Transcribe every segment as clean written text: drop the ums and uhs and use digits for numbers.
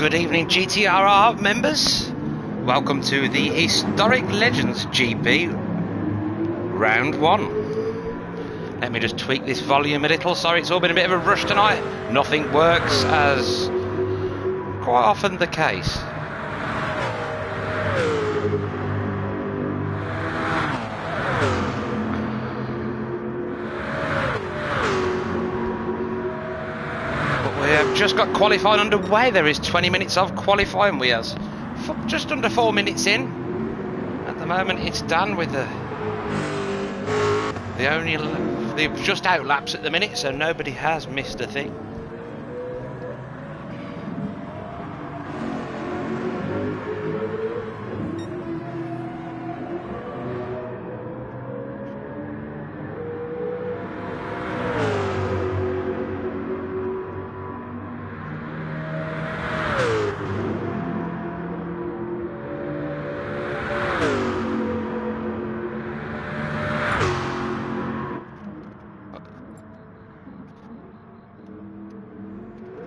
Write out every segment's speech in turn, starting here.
Good evening, GTRR members. Welcome to the Historic Legends GP Round 1. Let me just tweak this volume a little. Sorry, it's all been a bit of a rush tonight. Nothing works as quite often the case. We have just got qualifying underway. There is 20 minutes of qualifying. We are just under 4 minutes in. At the moment, it's done with the just out laps at the minute, so nobody has missed a thing.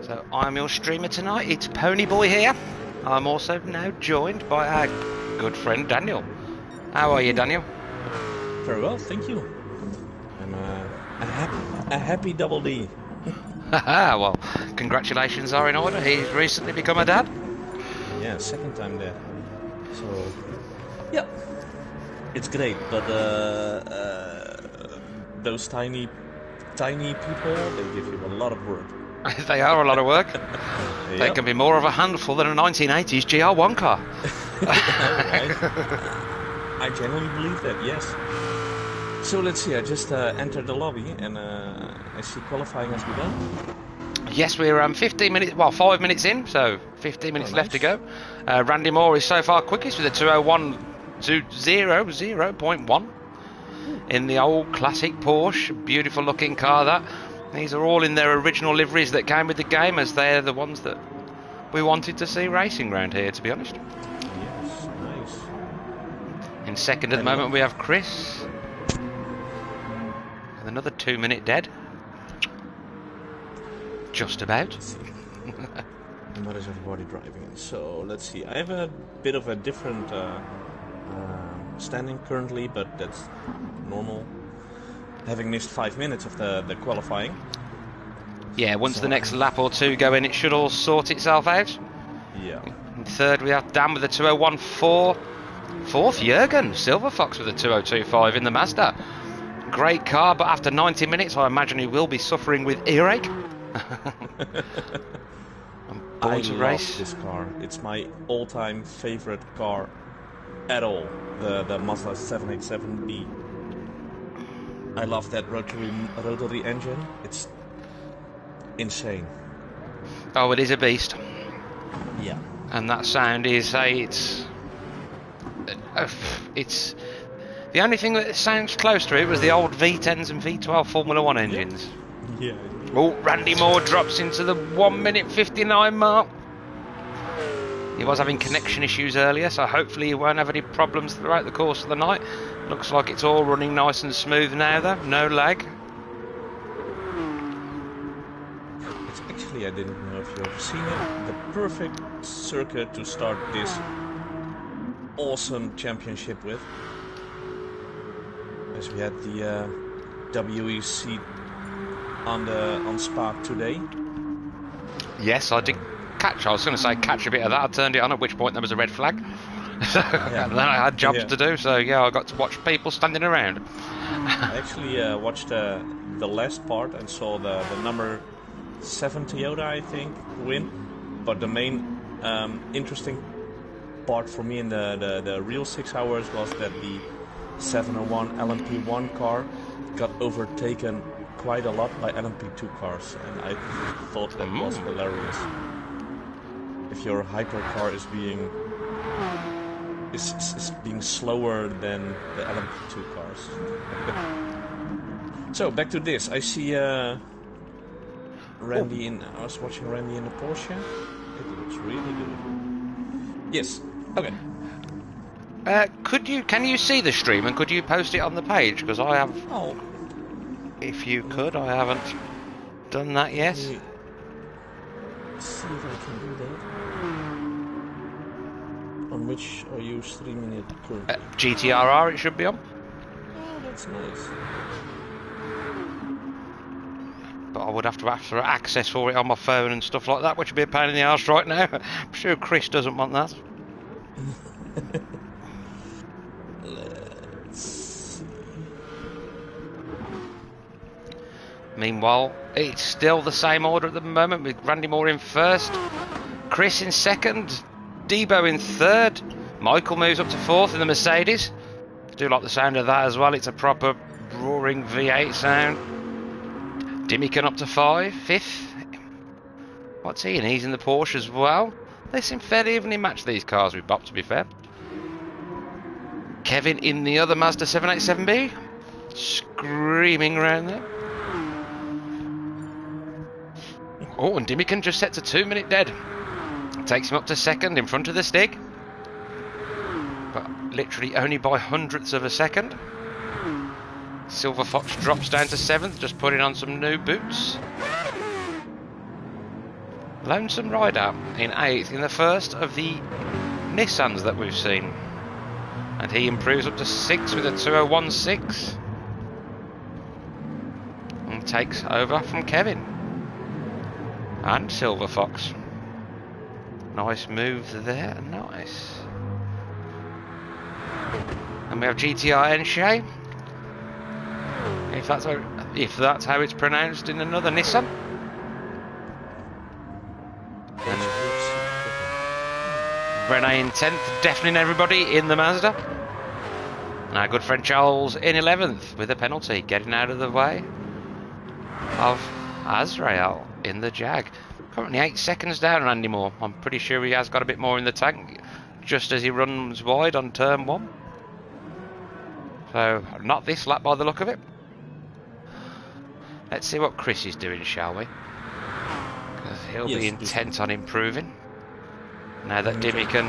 So I'm your streamer tonight. It's Ponyboy here. I'm also now joined by our good friend Daniel. How are you, Daniel? Very well, thank you. I'm a happy double D. Well, congratulations are in order. He's recently become a dad. Yeah, second time dad. So, yeah, it's great. But those tiny people, they give you a lot of work. They are a lot of work. Yep. They can be more of a handful than a 1980s GR1 car. I genuinely believe that, yes. So let's see, I just entered the lobby and I see qualifying has begun. Yes, we're 15 minutes, well, 5 minutes in, so 15 minutes left to go. Randy Moore is so far quickest with a 201.0.1 in the old classic Porsche. Beautiful looking car, that. These are all in their original liveries that came with the game, as they're the ones that we wanted to see racing around here, to be honest. Yes, nice. In second at the moment we have Chris. With another 2 minute dead. Just about. And what is everybody driving in? So let's see. I have a bit of a different standing currently, but that's normal. Having missed 5 minutes of the qualifying. Yeah, once the next lap or two go in, it should all sort itself out. Yeah. In third we have Dan with a 201.4. Fourth, Jürgen Silver Fox with a 202.5 in the Mazda. Great car, but after 90 minutes I imagine he will be suffering with earache. I love this car. It's my all-time favorite car at all. The Mazda 787B. I love that rotary engine. It's insane. Oh, it is a beast. Yeah. And that sound is it's the only thing that sounds close to it was the old V10s and V12 Formula 1 engines. Yeah. Oh, Randy Moore drops into the 1 minute 59 mark. He was having connection issues earlier, so hopefully he won't have any problems throughout the course of the night. Looks like it's all running nice and smooth now though, no lag. It's actually, I didn't know if you've seen it, the perfect circuit to start this awesome championship with. As we had the WEC on Spa today. Yes, I did catch. I was going to say catch a bit of that. I turned it on, at which point there was a red flag. Yeah. And then I had jobs to do, so yeah, I got to watch people standing around. I actually watched the last part and saw the number 7 Toyota, I think, win. But the main interesting part for me in the real 6 hours was that the 701 LMP1 car got overtaken quite a lot by LMP2 cars, and I thought that was hilarious. If your hypercar is being slower than the LMP2 cars. So back to this. I see Randy in. I was watching Randy in the Porsche. It looks really good. Yes. Okay. Can you see the stream and could you post it on the page? Because I have. Oh. If you could, I haven't done that yet. Let's see if I can do that. On which are you streaming it currently? GTRR it should be on. Oh, that's nice. But I would have to ask for access for it on my phone and stuff like that, which would be a pain in the arse right now. I'm sure Chris doesn't want that. Let's see. Meanwhile, it's still the same order at the moment, with Randy Moore in first, Chris in second, Debo in third, Michael moves up to fourth in the Mercedes. Do like the sound of that as well, it's a proper roaring V8 sound. Dimican up to fifth. What's he in? He's in the Porsche as well. They seem fairly evenly matched, these cars with Bob, to be fair. Kevin in the other Mazda 787B, screaming around there. Oh, and Dimican just sets a 2-minute dead. Takes him up to second in front of the Stig. But literally only by hundredths of a second. Silver Fox drops down to 7th, just putting on some new boots. Lonesome Rider in 8th in the first of the Nissans that we've seen. And he improves up to 6th with a 2016. And takes over from Kevin. And Silver Fox. Nice move there, nice. And we have GTRR Shay. If that's how it's pronounced in another Nissan. And Renee in 10th, deafening everybody in the Mazda. And our good friend Charles in 11th with a penalty, getting out of the way of Azrael in the Jag. Currently 8 seconds down Randy Moore. I'm pretty sure he has got a bit more in the tank just as he runs wide on turn 1. So not this lap by the look of it. Let's see what Chris is doing, shall we? Because he'll be intent on improving. Now that Dimican...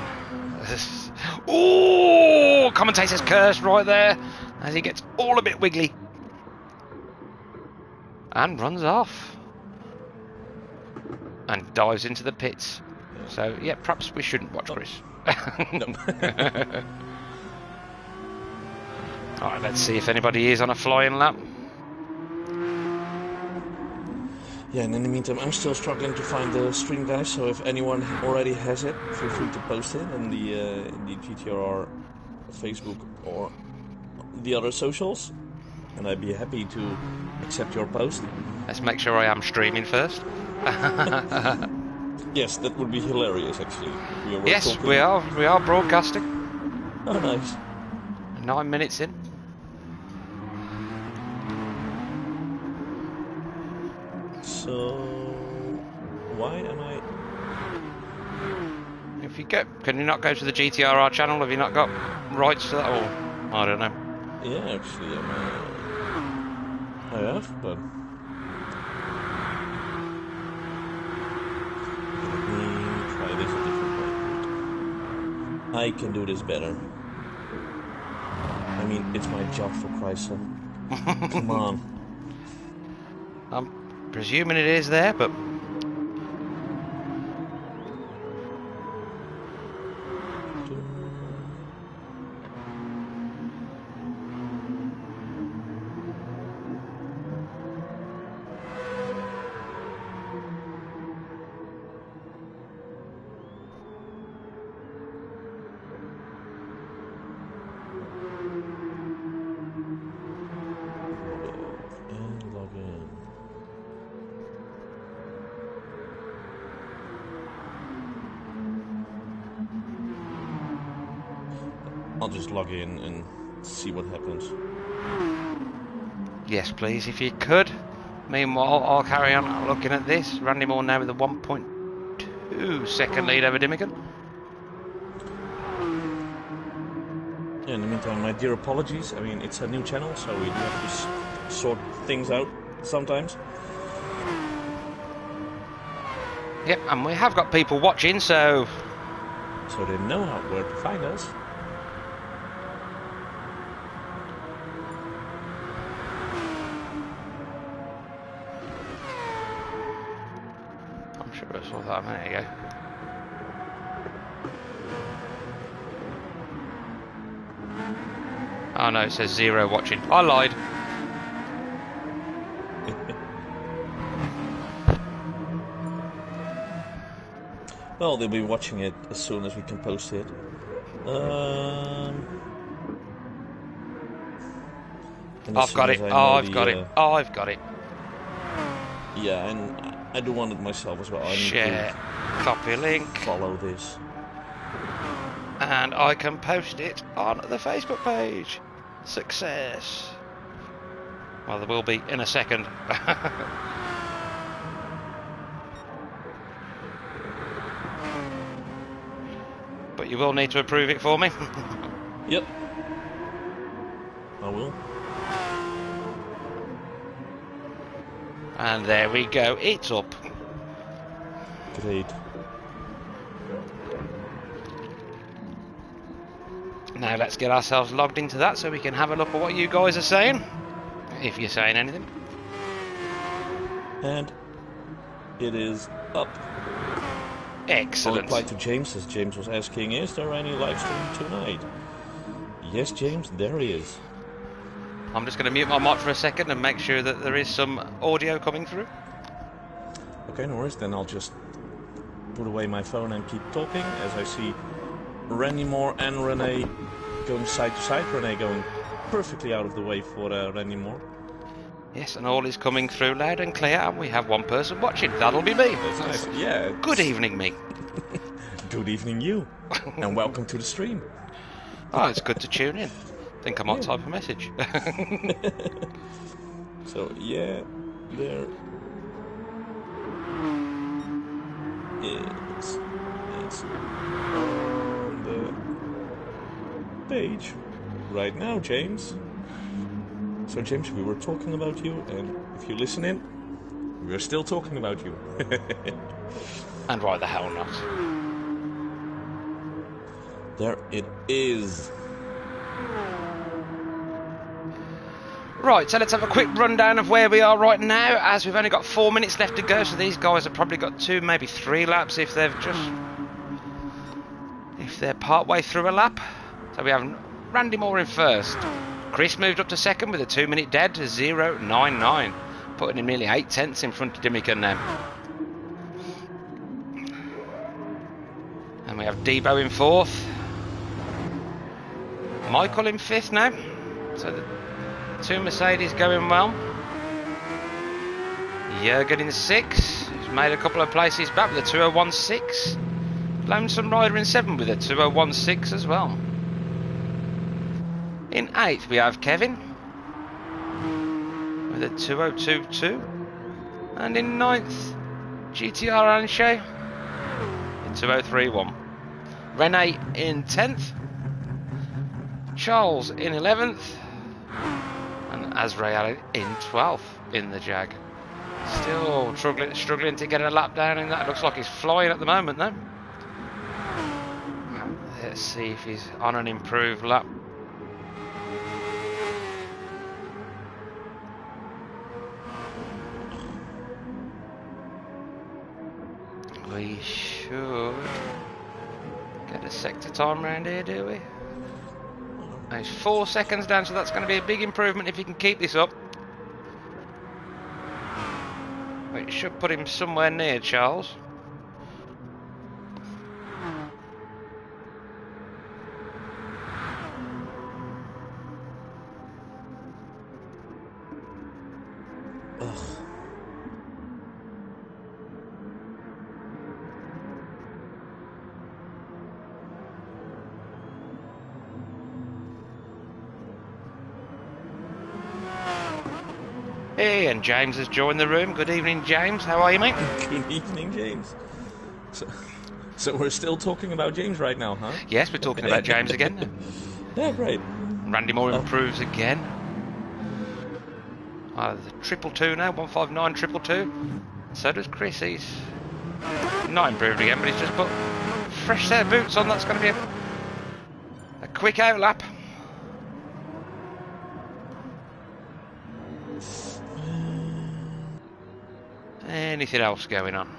Ooh! Commentator's curse right there as he gets all a bit wiggly. And runs off. And dives into the pits. So, yeah, perhaps we shouldn't watch Chris. Alright, let's see if anybody is on a flying lap. Yeah, and in the meantime, I'm still struggling to find the stream, guys. So if anyone already has it, feel free to post it in the GTRR Facebook or the other socials, and I'd be happy to accept your post. Let's make sure I am streaming first. Yes, that would be hilarious, actually. Yes, we are broadcasting. Oh, nice. 9 minutes in. So, why am I... If you go, can you not go to the GTRR channel? Have you not got rights to that? Or I don't know. Yeah, actually, I have, but... Let me try this a different way. I can do this better. I mean, it's my job, for Christ's sake. Come on. I'm presuming it is there, but... I'll just log in and see what happens. Yes, please, if you could. Meanwhile, I'll carry on looking at this. Randy Moore now with a 1.2 second lead over Dimican. Yeah, in the meantime, my dear apologies. I mean, it's a new channel, so we do have to sort things out sometimes. Yep, and we have got people watching, so... So they know where to find us. I'm sure I saw that a minute ago. Oh no, it says 0 watching. I lied. Well, they'll be watching it as soon as we can post it. I've got it. I've got it. I've got it. Yeah, and I do want it myself as well. I need Share. Copy link. to follow this. And I can post it on the Facebook page. Success. Well, there will be in a second. But you will need to approve it for me. Yep. I will. And there we go. It's up. Great. Now let's get ourselves logged into that so we can have a look at what you guys are saying. If you're saying anything. And it is up. Excellent. I'll reply to James as James was asking, is there any live stream tonight? Yes, James, there is. I'm just going to mute my mic for a second and make sure that there is some audio coming through. Okay, no worries, then I'll just put away my phone and keep talking as I see Randy Moore and Renee going side to side. Renee going perfectly out of the way for Randy Moore. Yes, and all is coming through loud and clear, and we have one person watching. That'll be me. That's nice. Yeah. Good evening, me. Good evening, you. And welcome to the stream. Oh, it's good to tune in. Think I might type a message. So, yeah, there is on the page right now, James. So, James, we were talking about you, and if you listen in, we're still talking about you. And why the hell not? There it is. Right, so let's have a quick rundown of where we are right now, as we've only got 4 minutes left to go, so these guys have probably got 2, maybe 3 laps if they're part way through a lap. So we have Randy Moore in first. Chris moved up to second with a 2-minute dead to 0.99, putting him nearly 8 tenths in front of Dimican now. And we have Debo in fourth. Michael in fifth now. So the 2 Mercedes going well. Jürgen in sixth. He's made a couple of places back with a 2:01.6. Lonesome Rider in seventh with a 2:01.6 as well. In eighth we have Kevin with a 2:02.2, and in ninth GTRR Anshay in 2:03.1. Renee in 10th, Charles in 11th, and Azrael in 12th in the Jag. Still struggling to get a lap down in that. Looks like he's flying at the moment though. Let's see if he's on an improved lap. We should get a sector time around here, do we? He's 4 seconds down, so that's going to be a big improvement if he can keep this up. It should put him somewhere near Charles. Hey, and James has joined the room. Good evening, James. How are you, mate? Good evening, James. So we're still talking about James right now, huh? Yes, we're talking about James again. Yeah, great. Randy Moore improves again. The 222 now, 159 222. So does Chris. He's not improved again, but he's just put fresh set of boots on. That's going to be a quick out lap. Anything else going on?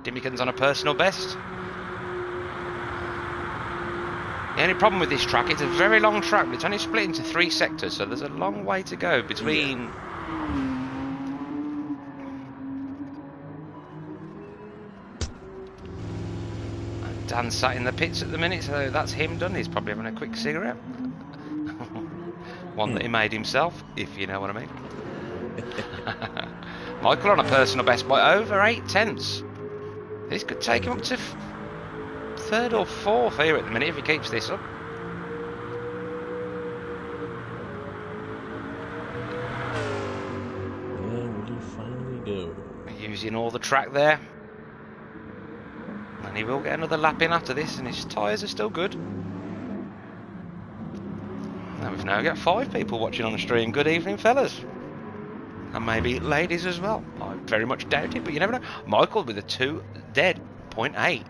Dimican's on a personal best. The only problem with this track, it's a very long track, but it's only split into 3 sectors, so there's a long way to go between... Yeah. Dan's sat in the pits at the minute, so that's him done. He's probably having a quick cigarette. One that he made himself, if you know what I mean. Michael on a personal best by over 8 tenths. This could take him up to 3rd or 4th here at the minute if he keeps this up. Where will he finally go? Using all the track there. And he will get another lap in after this, and his tyres are still good. And we've now got 5 people watching on the stream. Good evening, fellas. And maybe ladies as well. I very much doubt it, but you never know. Michael with a 2 dead, 0.8.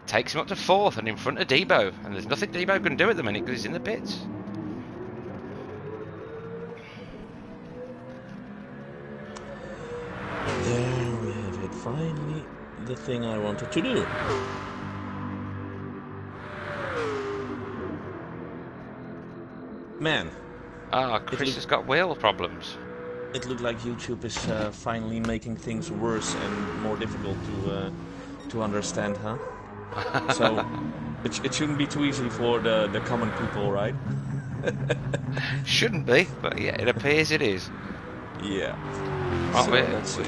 Takes him up to 4th and in front of Debo. And there's nothing Debo can do at the minute because he's in the pits. There we have it. Finally, the thing I wanted to do. Man. Ah, Chris has got wheel problems. It looked like YouTube is finally making things worse and more difficult to understand, huh? So it shouldn't be too easy for the common people, right? Shouldn't be, but yeah, it appears it is. Yeah. Right, So, let's see.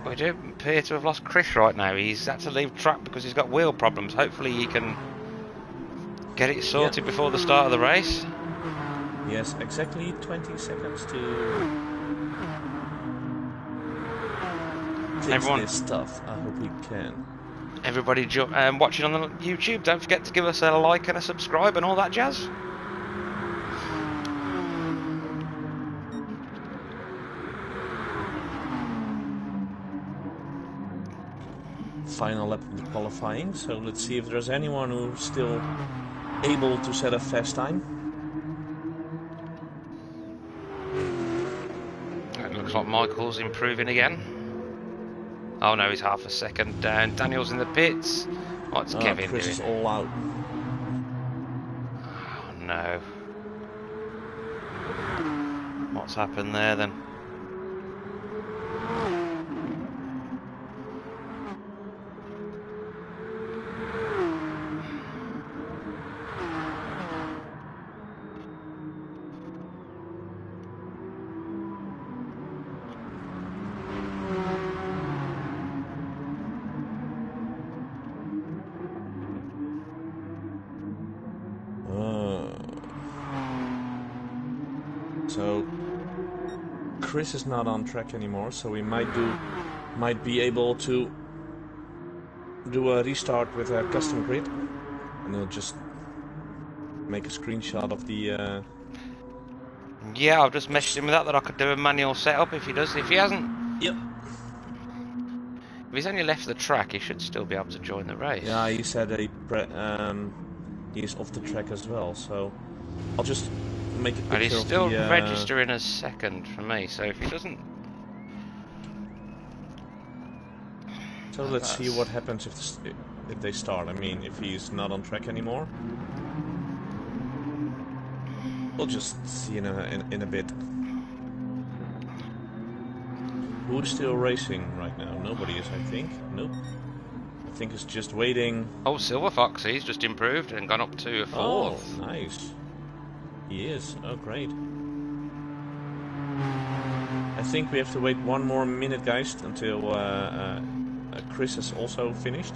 we do appear to have lost Chris right now. He's had to leave track because he's got wheel problems. Hopefully he can get it sorted before the start of the race. Yes, exactly 20 seconds to fix this stuff. I hope we can. Everybody watching on the YouTube, don't forget to give us a like and a subscribe and all that jazz. Final lap of the qualifying, so let's see if there's anyone who's still able to set a fast time. It looks like Michael's improving again. Oh no, he's half a second down. Daniel's in the pits. What's Kevin Chris doing? is all out. Oh no. What's happened there then? So Chris is not on track anymore, so we might be able to do a restart with a custom grid, and I'll just make a screenshot of the. Yeah, I've just messaged him with that I could do a manual setup if he does. If he hasn't, Yep. if he's only left the track, he should still be able to join the race. Yeah, he said that he's off the track as well, so I'll just make a picture And he's of still the, registering as second for me, so if he doesn't... So let's see what happens if they start. I mean, if he's not on track anymore. We'll just see in a bit. Who's still racing right now? Nobody is, I think. Nope. I think it's just waiting. Oh, Silver Fox, he's just improved and gone up to a 4th. Oh, nice. He is. Oh, great. I think we have to wait 1 more minute, guys, until Chris has also finished.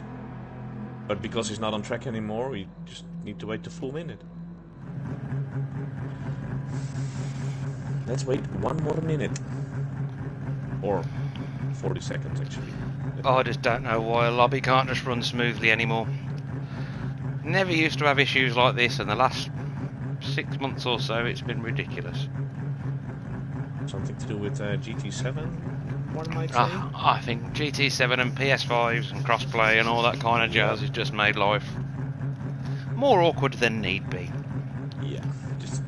But because he's not on track anymore, we just need to wait the full minute. Let's wait 1 more minute. Or 40 seconds, actually. Oh, I just don't know why a lobby can't just run smoothly anymore. Never used to have issues like this, and the last 6 months or so it's been ridiculous. Something to do with GT7, one might say? I think GT7 and PS5s and crossplay and all that kind of jazz has just made life more awkward than need be. Yeah, just...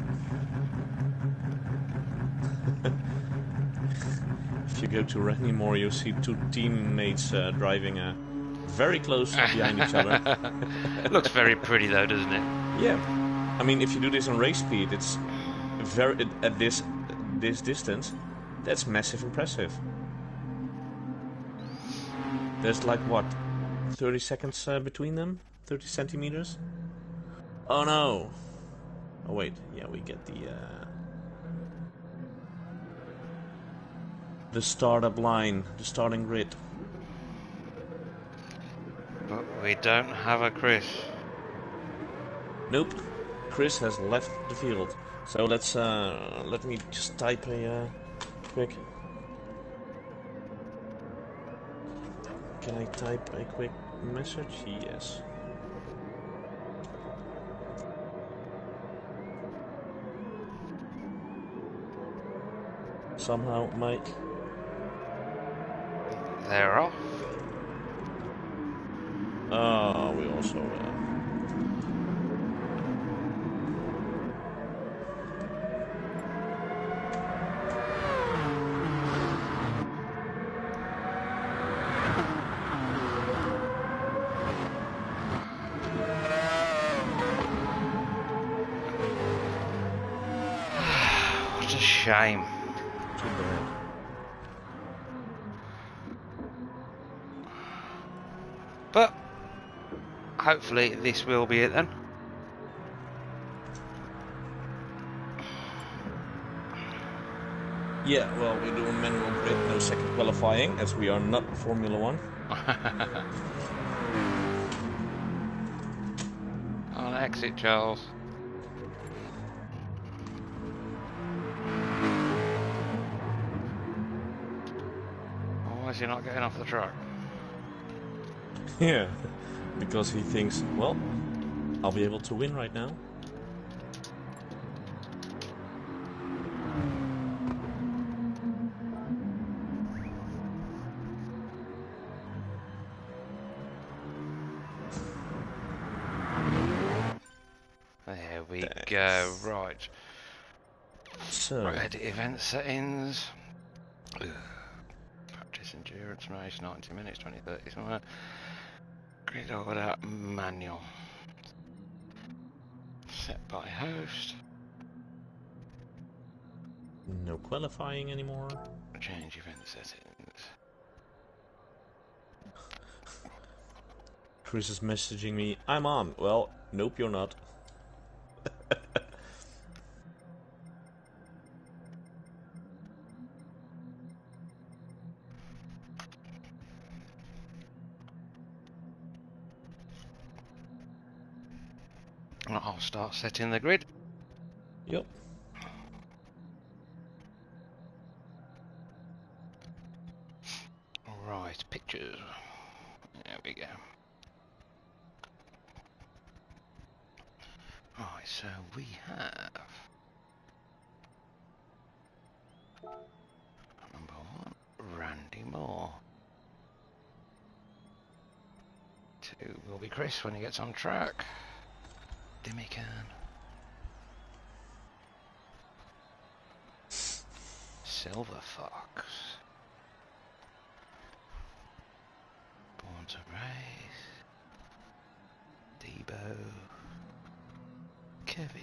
If you go to Ranimore, you'll see 2 teammates driving very close behind each other. It looks very pretty though, doesn't it? Yeah. I mean, if you do this on race speed, it's very at this distance. That's massive impressive. There's like what, 30 seconds between them? 30 centimeters? Oh no! Oh wait, yeah, we get the startup line, the starting grid. But we don't have a Chris. Nope, Chris has left the field. So let's let me just type a quick. Can I type a quick message? Yes. Somehow my They're off. we also What a shame. too bad. But hopefully this will be it then. Yeah, well, we do a manual grid, no second qualifying, as we are not Formula One. On exit, Charles. Why is he not getting off the track? Yeah, because he thinks, well, I'll be able to win right now. There we go, right. So, Edit event settings. Practice endurance race, 90 minutes, 20, 30 somewhere. Grid order, manual. Set by host. no qualifying anymore. Change event settings. Chris is messaging me, I'm on. Well, nope, you're not. I'll start setting the grid. Yep. Right, pictures. There we go. Right, so we have number 1, Randy Moore. 2 will be Chris when he gets on track. Dimican. Silver Fox. Born to Race. Debo. Kevin.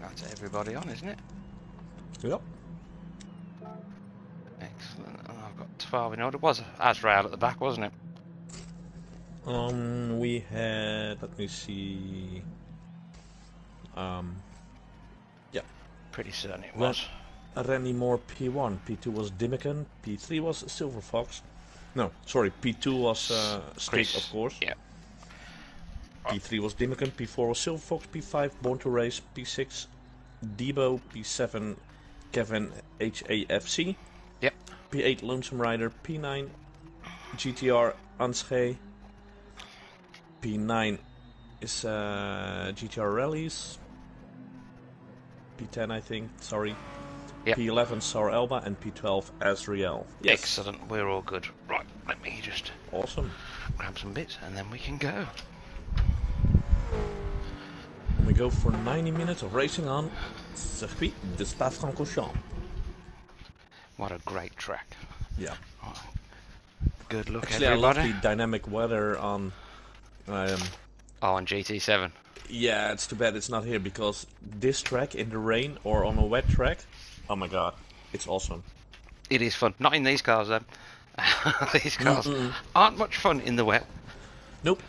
That's everybody on, isn't it? Yep. Excellent. Oh, I've got 12 in order. It was Azrael at the back, wasn't it? We had, let me see. Yeah. Pretty certain it was. Randy Moore P1, P2 was Dimmican, P3 was Silver Fox. No, sorry, P2 was Stick, of course. Yeah. P3 was Dimmican, P4 was Silver Fox, P5 Born to Race, P6 Debo, P7 Kevin HAFC. Yep. P8 Lonesome Rider, P9 GTR Ansche. P9 is GTR Rallies. P10 I think, sorry. Yep. P11 Sour Elba and P12 Azrael. Yes. Excellent, we're all good. Right, let me just awesome. Grab some bits and then we can go. We go for 90 minutes of racing on Circuit de Spa-Francorchamps. What a great track. Yeah. Right. Good luck, actually, everybody. I love the dynamic weather on... on GT7. Yeah, it's too bad it's not here, because this track in the rain or on a wet track, oh my god, it's awesome. It is fun. Not in these cars, though. These cars aren't much fun in the wet. Nope.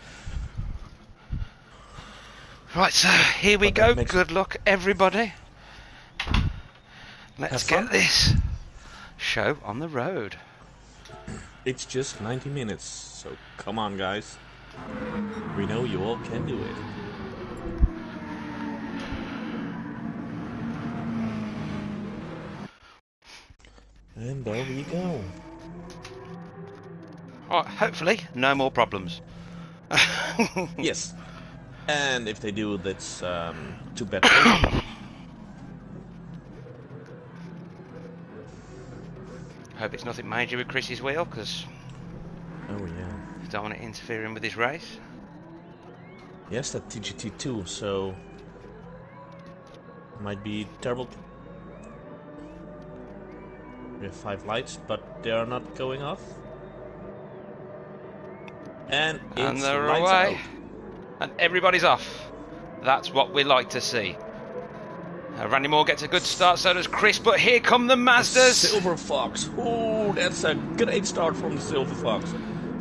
Right, so here we go. Good luck, everybody. Let's get this show on the road. It's just 90 minutes, so come on, guys. We know you all can do it. And there we go. Alright, hopefully, no more problems. Yes. And if they do, that's too bad. Hope it's nothing major with Chris's wheel, because oh yeah, I don't want it interfering with his race. Yes, that TGT2, so might be terrible. We have 5 lights, but they are not going off. And it's they're lights away. out. And everybody's off. That's what we like to see. Randy Moore gets a good start, so does Chris, but here come the Mazdas. Silver Fox. Oh, that's a great start from the Silver Fox.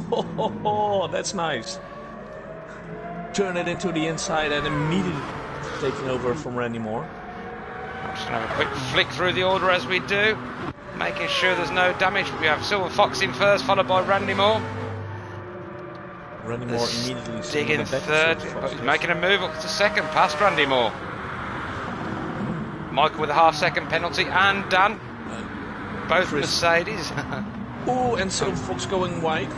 Ho, ho, ho, that's nice. Turn it into the inside and immediately taking over from Randy Moore. I'm just going to have a quick flick through the order as we do, making sure there's no damage. We have Silver Fox in first, followed by Randy Moore. Randy Moore immediately digging third, but he's making a move up to second, past Randy Moore. Michael with a half-second penalty, and Dan, both Mercedes. Oh, and Silver Fox going wide,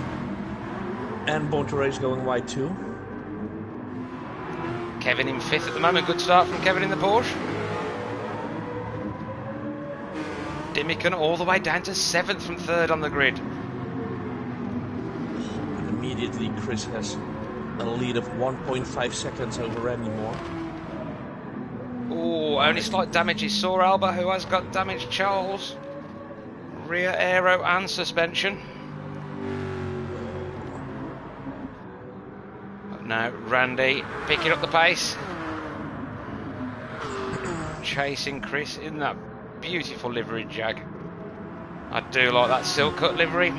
and Born to Race going wide too. Kevin in fifth at the moment. Good start from Kevin in the Porsche. Dimmican all the way down to seventh from third on the grid. Immediately Chris has a lead of 1.5 seconds over Randy Moore. Oh, only slight damage is Saw Alba, who has got damaged Charles. Rear aero and suspension. But now Randy picking up the pace. Chasing Chris in that beautiful livery Jag. I do like that silk cut livery.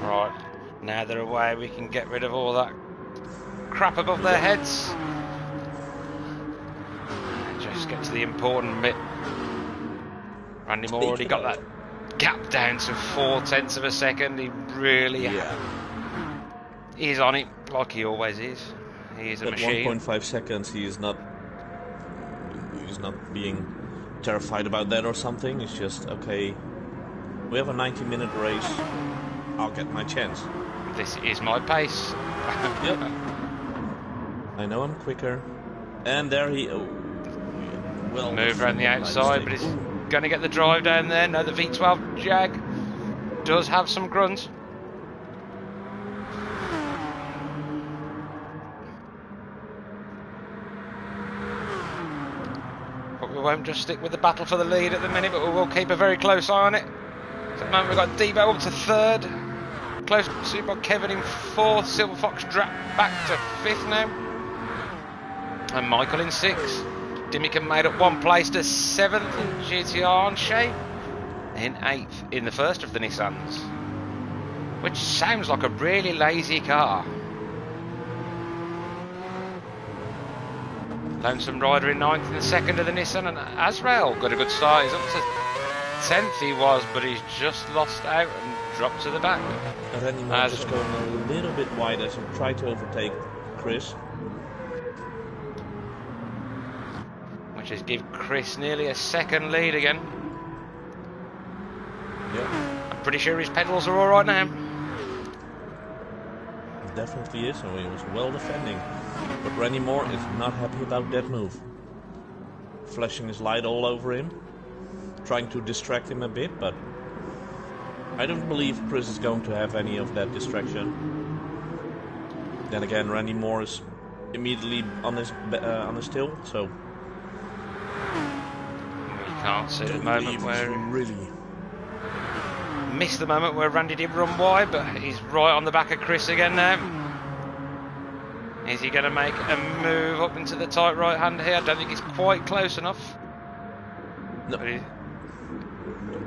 Right, now they're away, we can get rid of all that crap above their heads. Just get to the important bit. Randy Moore already got that gap down to 0.4 of a second. He really is on it, like he always is. He is a machine. 1.5 seconds, he's not being terrified about that or something. It's just, okay, we have a 90-minute race. I'll get my chance. This is my pace. Yep. I know I'm quicker. And there he... Oh, well, move around the outside, but he's going to get the drive down there. No, the V12 Jag does have some grunts. But we won't just stick with the battle for the lead at the minute, but we will keep a very close eye on it. So at the moment we've got Debo up to third. Close pursuit by Kevin in 4th. Silver Fox dropped back to 5th now. And Michael in 6th. Dimican made up 1 place to 7th in GTR and Shay in 8th in the first of the Nissans. Which sounds like a really lazy car. Lonesome Rider in 9th in the second of the Nissan, and Azrael got a good start. He's up to 10th he was, but he's just lost out and dropped to the back. Rennie just going a little bit wide as he tried to overtake Chris. Which is give Chris nearly a second lead again. Yep. I'm pretty sure his pedals are alright now. It definitely is, and he was well defending. But Rennie Moore is not happy about that move. Flashing his light all over him. Trying to distract him a bit, but I don't believe Chris is going to have any of that distraction. Then again, Rennie Moore is immediately on his tail, so... You can't see the moment where... really... Missed the moment where Randy did run wide, but he's right on the back of Chris again now. Is he going to make a move up into the tight right hand here? I don't think he's quite close enough. No.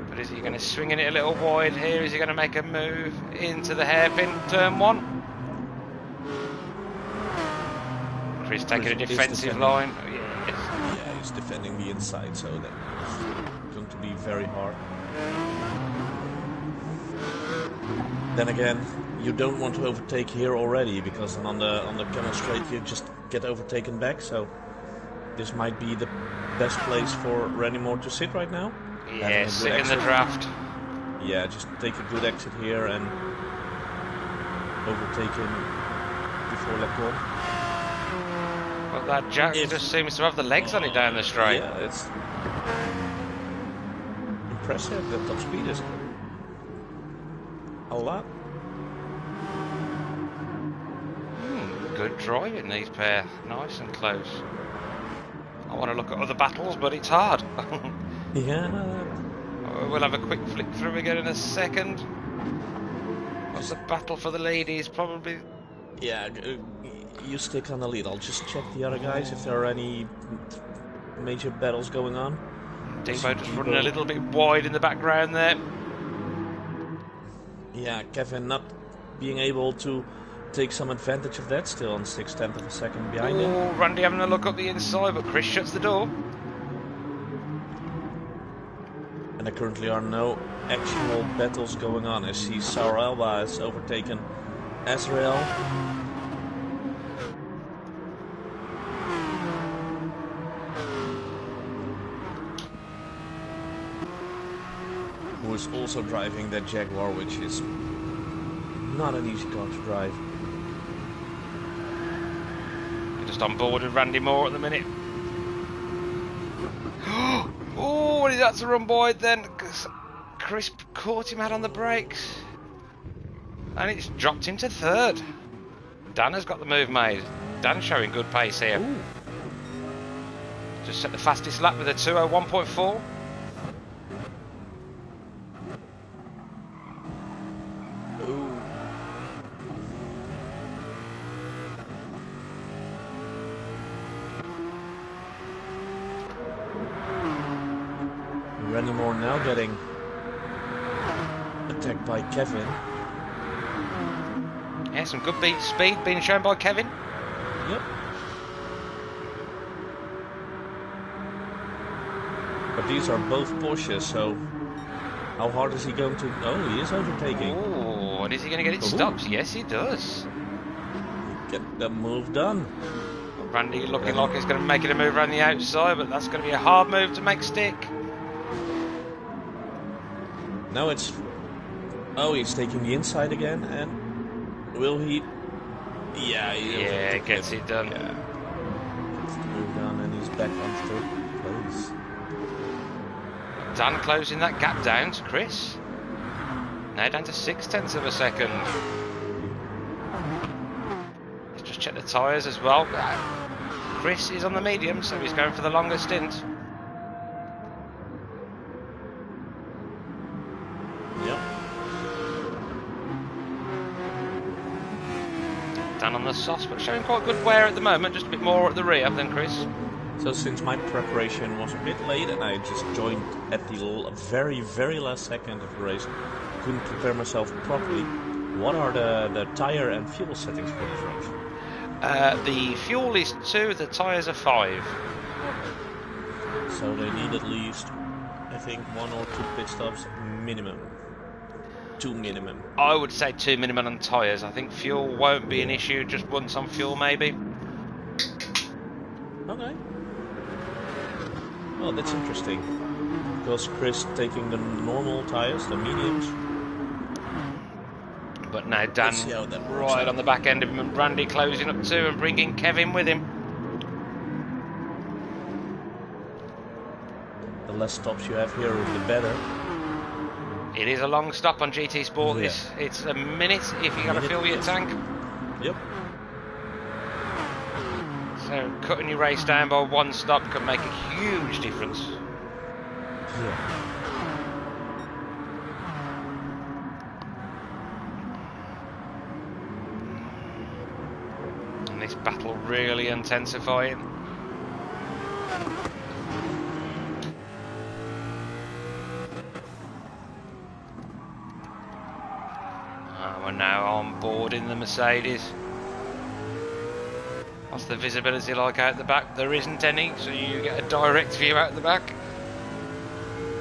But is he going to swing in it a little wide here? Is he going to make a move into the hairpin turn 1? Chris taking a defensive line. Yes. Yeah, he's defending the inside, so that's going to be very hard. Then again, you don't want to overtake here already, because on the Camel Straight you just get overtaken back, so this might be the best place for Rennie Moore to sit right now. Yeah, sit in the draft. Yeah, just take a good exit here and overtake him before let go. But that Jack just seems to have the legs on it down the straight. Yeah, it's impressive. The top speed is a lot. Good driving, these pair. Nice and close. I want to look at other battles, but it's hard. Yeah. We'll have a quick flick through again in a second. What's the battle for the ladies? Probably... Yeah, you stick on the lead. I'll just check the other guys if there are any major battles going on. Debo just running a little bit wide in the background there. Yeah, Kevin not being able to take some advantage of that, still on 6/10 of a second behind him. Randy having a look up the inside, but Chris shuts the door. And there currently are no actual battles going on. I see Sour Alba has overtaken Azrael. Who is also driving that Jaguar, which is not an easy car to drive. Just on board with Randy Moore at the minute. Oh, he's had to run wide then, because Chris caught him out on the brakes. And it's dropped him to 3rd. Dan has got the move made. Dan's showing good pace here. Ooh. Just set the fastest lap with a 2:01.4. Rennie Moore now getting attacked by Kevin. Yeah, some good speed being shown by Kevin. Yep. But these are both Porsches, so how hard is he going to... Oh, he is overtaking. Oh, and is he going to get it stopped? Yes, he does. Get the move done. Randy looking like he's going to make it a move around the outside, but that's going to be a hard move to make stick. Now it's... Oh, he's taking the inside again, and will he... Yeah, he gets it done. Yeah. Gets the move done, and he's back on 3rd place. Dan closing that gap down to Chris. Now down to 6/10 of a second. Let's just check the tyres as well. Chris is on the medium, so he's going for the longer stint. Yep. Dan on the softs, but showing quite good wear at the moment, just a bit more at the rear than Chris. So since my preparation was a bit late and I just joined at the very, very last second of the race, couldn't prepare myself properly, what are the tyre and fuel settings for this race? The fuel is 2, the tyres are 5. So they need at least, I think, 1 or 2 pit stops minimum. 2 minimum. I would say 2 minimum on tyres. I think fuel won't be an issue, just once on fuel maybe. Okay. Oh, that's interesting. Because Chris taking the normal tyres, the mediums. But now Dan right on the back end of him, and Brandy closing up too and bringing Kevin with him. The less stops you have here, the better. It is a long stop on GT Sport. Yeah. It's a minute if you got to fill your tank. Yep. So cutting your race down by 1 stop can make a huge difference. Yeah. And this battle really intensifying. We're now on board in the Mercedes. What's the visibility like out the back? There isn't any, so you get a direct view out the back.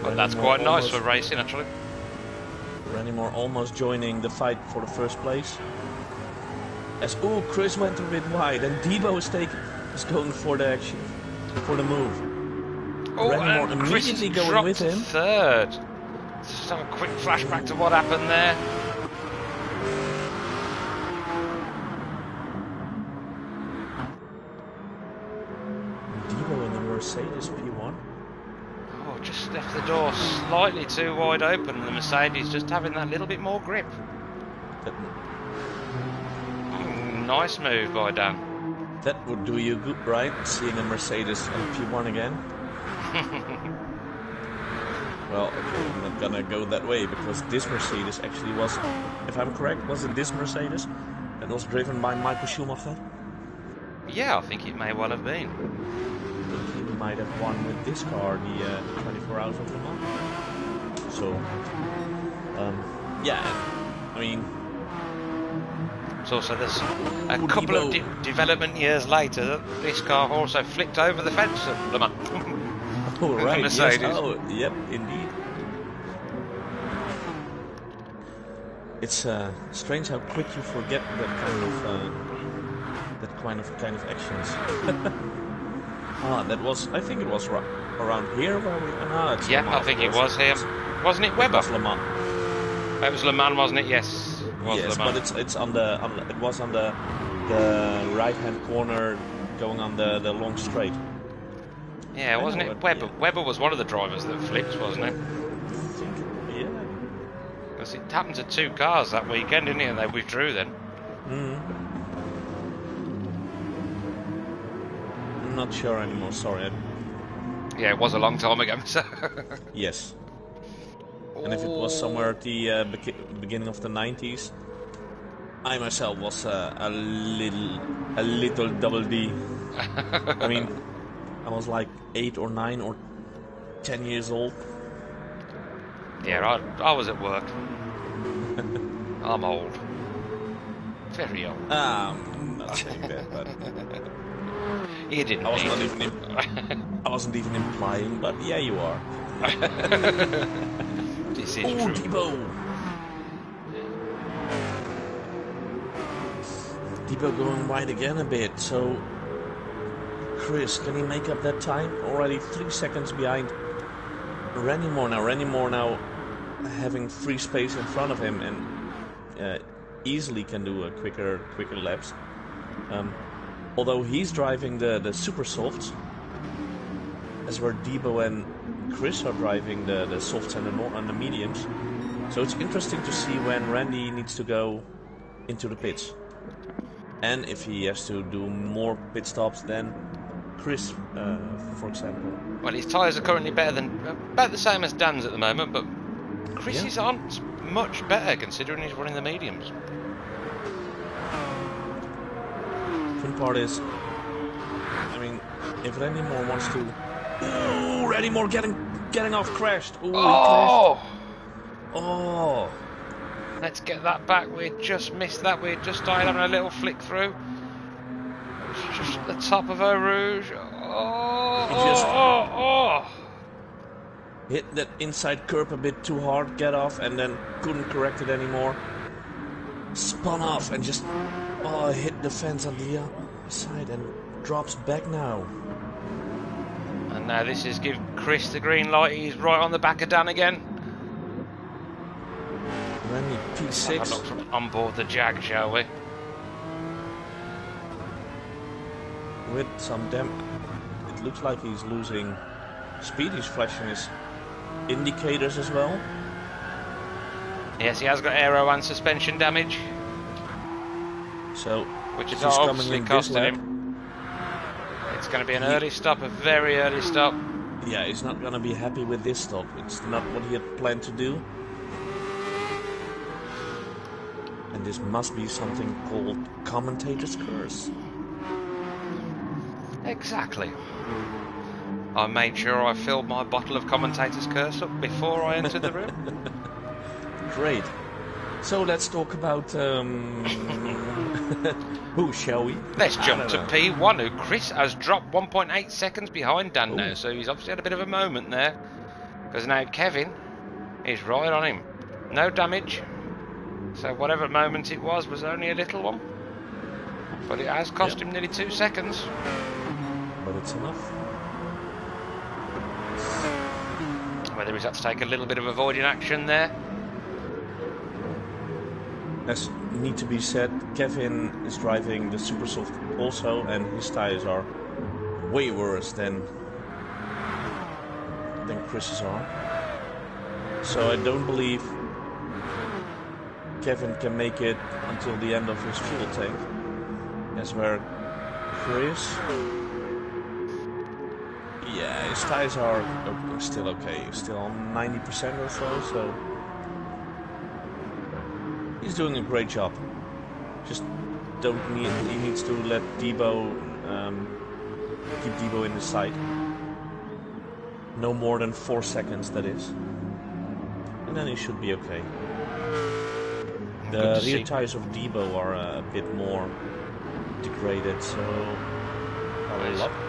But that's quite nice for racing, actually. Ranimore almost joining the fight for the first place. As Chris went a bit wide, and Debo is going for the action, for the move. Oh, Ranimore and Chris immediately has going with him. Third. Just have a quick flashback to what happened there. Debo in the Mercedes P1. Oh, just left the door slightly too wide open, and the Mercedes just having that little bit more grip. Nice move by Dan. That would do you good, right? Seeing a Mercedes on P1 again. Well, okay, I'm not gonna go that way, because this Mercedes actually was, if I'm correct, was it this Mercedes that was driven by Michael Schumacher? Yeah, I think it may well have been. I think he might have won with this car the 24 Hours of Le Mans. So, yeah, I mean... So there's a couple of development years later that this car also flipped over the fence at Le Mans. Oh, right, Mercedes. yes. Oh, yep, indeed. It's strange how quick you forget that kind of actions. That was, I think it was around here where we... it's Yeah, Le Mans, I think it was here. Wasn't it Webber? It was Le Mans. It was Le Mans, wasn't it? Yes. Yes, but it's on the it was on the right hand corner going on the long straight. Yeah, wasn't it Webber? Yeah. Webber was one of the drivers that flipped, wasn't it? Yeah. Because it happened to 2 cars that weekend, didn't it? And they withdrew then. I'm not sure anymore. Sorry. Yeah, it was a long time ago. So. Yes. And if it was somewhere at the beginning of the 90s, I myself was a little double D. I mean, I was like 8 or 9 or 10 years old. Yeah, I was at work. I'm old. Very old. I'm not saying that, but You didn't. I wasn't even implying, but yeah, you are. This is true. Debo! Debo going wide again a bit, so... Chris, can he make up that time? Already 3 seconds behind Ranimore now. Ranimore now having free space in front of him and easily can do a quicker laps. Although he's driving the super softs, as where Debo and Chris are driving the softs and the mediums. So it's interesting to see when Randy needs to go into the pits. And if he has to do more pit stops than Chris, for example. Well, his tyres are currently about the same as Dan's at the moment, but Chris's aren't much better considering he's running the mediums. fun part is, I mean, if Randy Moore wants to... Ooh, Randy Moore getting off crashed. Ooh, he crashed. Oh! Let's get that back. We just missed that. We just started having a little flick through. Just at the top of Eau Rouge. Hit that inside curb a bit too hard, get off, and then couldn't correct it anymore. Spun off and just hit the fence on the side and drops back now. And now this is give Chris the green light. He's right on the back of Dan again. Randy P6. Have a look from on board the Jag, shall we? With some it looks like he's losing speed. He's flashing his indicators as well. Yes, he has got aero and suspension damage. So, which is he's obviously coming in costing him. It's going to be an early stop, a very early stop. Yeah, he's not going to be happy with this stop. It's not what he had planned to do. And this must be something called commentator's curse. Exactly. I made sure I filled my bottle of commentator's curse up before I entered the room. Great. So let's talk about who, shall we? Let's jump to P1, who Chris has dropped 1.8 seconds behind Dan now, so he's obviously had a bit of a moment there. Because now Kevin is right on him. No damage. So whatever moment it was only a little one. But it has cost him nearly 2 seconds. But it's enough. Whether he's had to take a little bit of avoiding action there. As need to be said, Kevin is driving the Super Soft also, and his tires are way worse than Chris's are. So I don't believe Kevin can make it until the end of his fuel tank. That's where Chris... Yeah, his tires are still okay. Still on 90% or so. He's doing a great job. Just he needs to let Debo keep Debo in his sight. No more than 4 seconds, that is. And then he should be okay. The rear tires of Debo are a bit more degraded, so a lot more.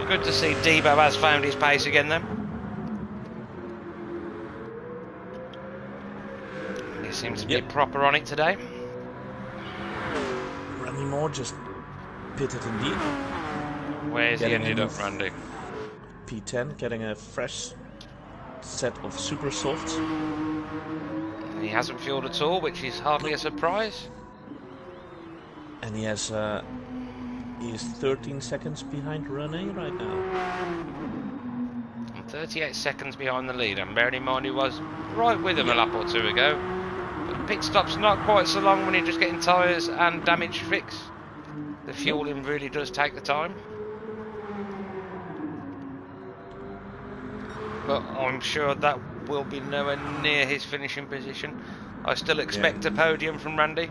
Good to see Debo has found his pace again then. He seems to be proper on it today. Randy Moore just pitted indeed. Where's he ended up, Randy? P10, getting a fresh set of super softs. He hasn't fueled at all, which is hardly a surprise. And he is 13 seconds behind Rene right now. 38 seconds behind the lead, and bearing in mind he was right with him a lap or two ago. But pit stop's not quite so long when you're just getting tyres and damage fixed. The fueling really does take the time. But I'm sure that will be nowhere near his finishing position. I still expect a podium from Randy.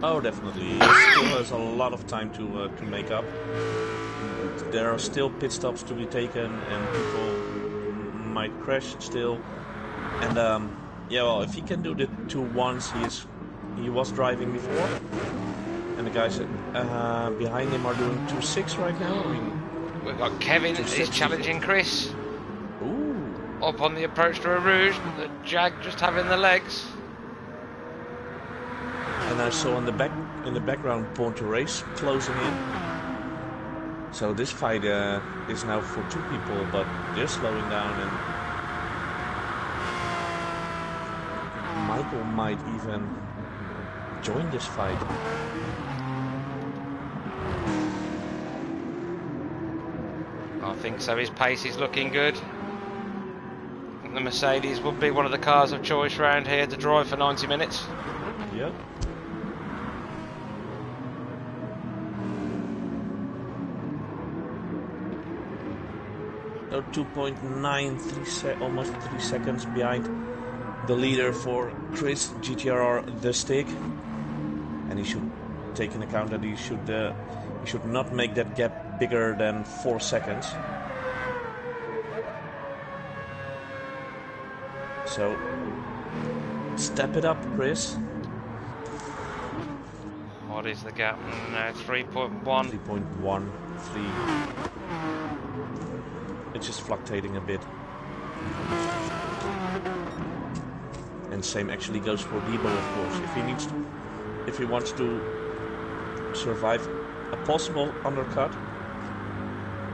Oh, definitely. He still has a lot of time to make up. There are still pit stops to be taken, and people might crash still. And well, if he can do the 2-1s he was driving before, and the guys behind him are doing 2-6 right now. I mean, we've got Kevin is challenging Chris. Ooh. Up on the approach to a Rouge, the Jag just having the legs. And I saw in the background Born to Race closing in. So this fight is now for 2 people, but they're slowing down, and Michael might even join this fight. I think so. His pace is looking good. The Mercedes would be one of the cars of choice around here to drive for 90 minutes. Yep. They're 2.93 almost 3 seconds behind the leader for Chris, GTRR the stick, and he should take into account that he should He should not make that gap bigger than 4 seconds. So, step it up, Chris. What is the gap now? 3.1. 3.13. It's just fluctuating a bit. And same actually goes for Debo, of course. If he wants to survive a possible undercut,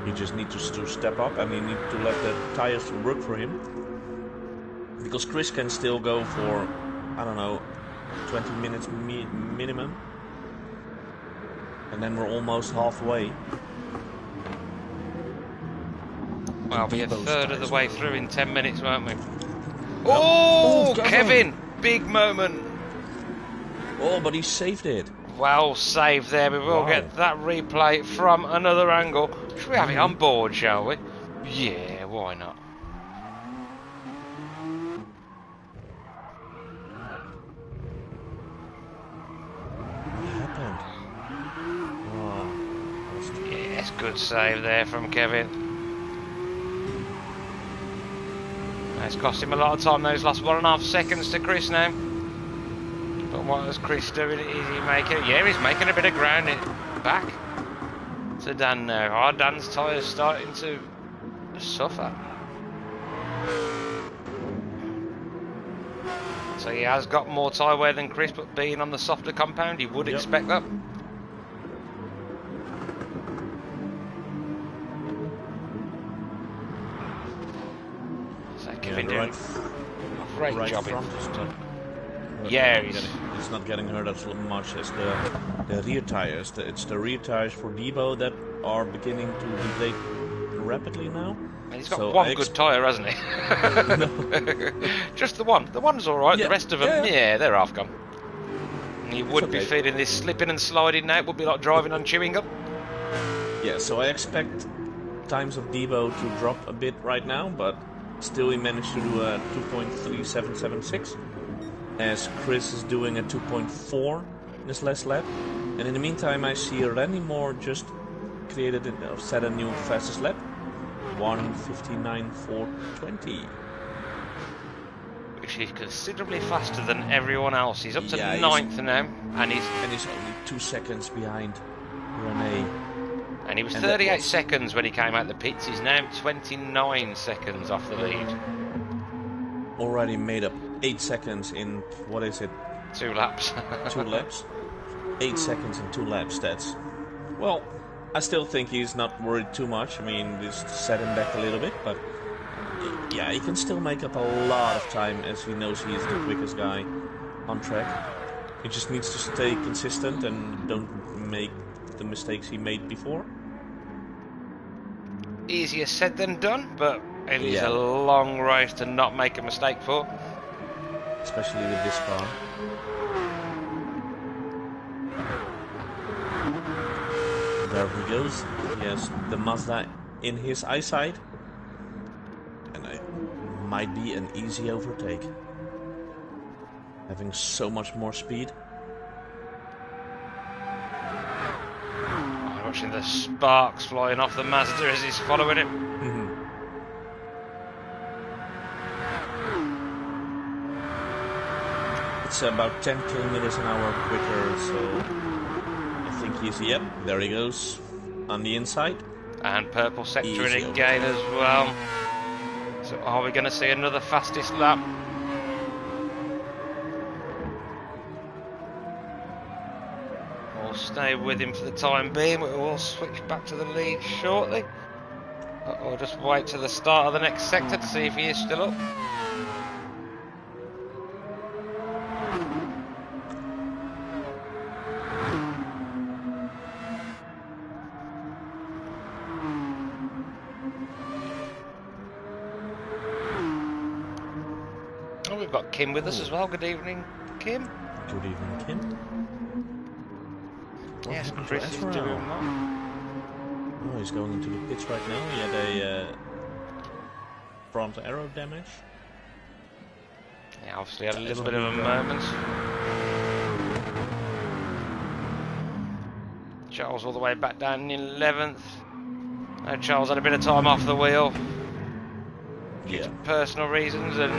he just needs to step up, and he needs to let the tires work for him. Because Chris can still go for, I don't know, 20 minutes minimum. And then we're almost halfway. Well, we'll be a third of the way through in 10 minutes, won't we? Yep. Oh, Oh, Kevin! Big moment. Oh, but he saved it. Well saved there. We will get that replay from another angle. Should we have it on board, shall we? Yeah, why not? What happened? Oh, Yes, good save there from Kevin. It's cost him a lot of time, those last 1.5 seconds to Chris now. But what is Chris doing? Is he making it? Yeah, he's making a bit of ground back to Dan now. Oh, Dan's tyres starting to suffer. So he has got more tyre wear than Chris, but being on the softer compound, you would expect that. So Kevin doing a great job in front. Yeah, he's not getting hurt as much as the rear tires. It's the rear tires for Debo that are beginning to degrade rapidly now. And he's got one good tyre, hasn't he? Just the one. The one's all right. Yeah, the rest of them, yeah, they're half gone. And you would be feeling this slipping and sliding now. It would be like driving on chewing gum. Yeah, so I expect times of Debo to drop a bit right now, but still he managed to do a 2.3776. As Chris is doing a 2.4 in his last lap. And in the meantime, I see Randy Moore just set a new fastest lap. 1:59.420. Which is considerably faster than everyone else. He's up to 9th now. And he's only 2 seconds behind Rene. And he was 38 seconds when he came out the pits. He's now 29 seconds off the lead. Already made up 8 seconds in, what is it? 2 laps. 2 laps. 8 seconds in 2 laps, that's... Well, I still think he's not worried too much. I mean, just set him back a little bit, but... Yeah, he can still make up a lot of time, as he knows he is the quickest guy on track. He just needs to stay consistent and don't make the mistakes he made before. Easier said than done, but it is a long race to not make a mistake for. Especially with this car. There he goes. He has the Mazda in his eyesight. And it might be an easy overtake. Having so much more speed. Watching the sparks flying off the Mazda as he's following it. It's about 10 kilometers an hour quicker, so I think he's, there he goes, on the inside. And purple sector in again as well. So are we going to see another fastest lap? We'll stay with him for the time being, but we'll switch back to the lead shortly. Or just wait to the start of the next sector to see if he is still up. Oh, we've got Kim with us as well. Good evening, Kim. Good evening, Kim. Yes, Chris is doing that. Oh, he's going into the pits right now. He had a front aero damage. Yeah, obviously had a little bit of a moment. Charles all the way back down in 11th. Charles had a bit of time off the wheel. Yeah. Personal reasons, and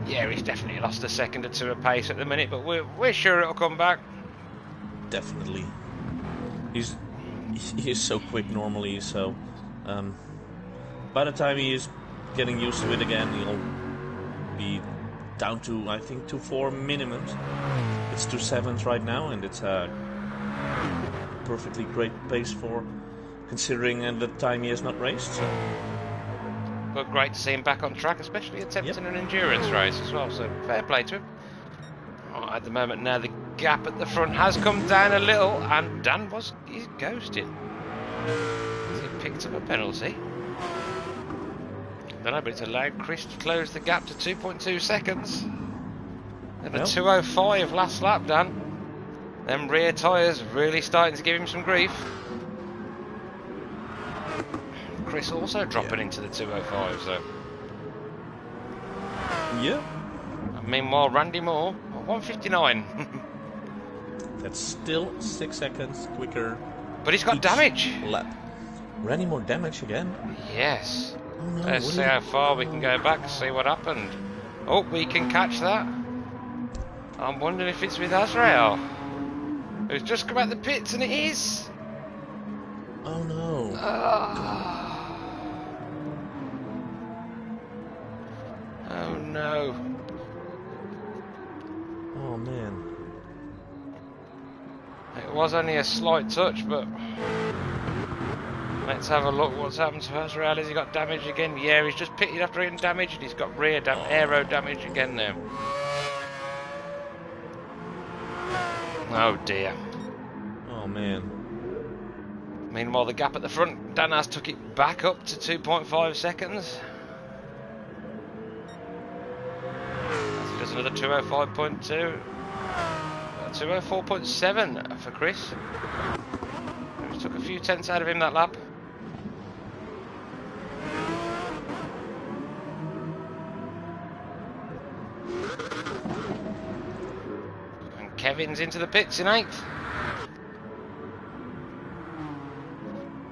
yeah, he's definitely lost a second or two of pace at the minute, but we're sure it'll come back. Definitely. He's so quick normally, so by the time he is getting used to it again, he'll be down to, I think, 2.4 minimum. It's 2.7 right now, and it's a perfectly great pace for considering the time he has not raced. So. But great to see him back on track, especially attempting an endurance race as well, so fair play to him. Right, at the moment now, the gap at the front has come down a little, and Dan he's ghosting. He picked up a penalty. I don't know, but it's allowed Chris to close the gap to 2.2 seconds. And a 2.05 last lap, Dan. Them rear tyres really starting to give him some grief. Chris also dropping into the 2.05, so. Yeah. And meanwhile, Randy Moore, 1:59. That's still 6 seconds quicker. But he's got damage. Lap. Randy Moore damage again? Yes. Oh no, Let's see how far we can go back, see what happened. Oh, we can catch that. I'm wondering if it's with Azrael, who's just come out the pits, and it is. Oh no. Oh no. Oh man. It was only a slight touch, but let's have a look what's happened to Azrael. Has he got damage again? Yeah, he's just pitted after getting damage, and he's got aero damage again now. Oh dear. Oh man. Meanwhile, the gap at the front, Dan has took it back up to 2.5 seconds. There's another 205.2. 204.7 for Chris. Just took a few tenths out of him that lap. And Kevin's into the pits in 8th.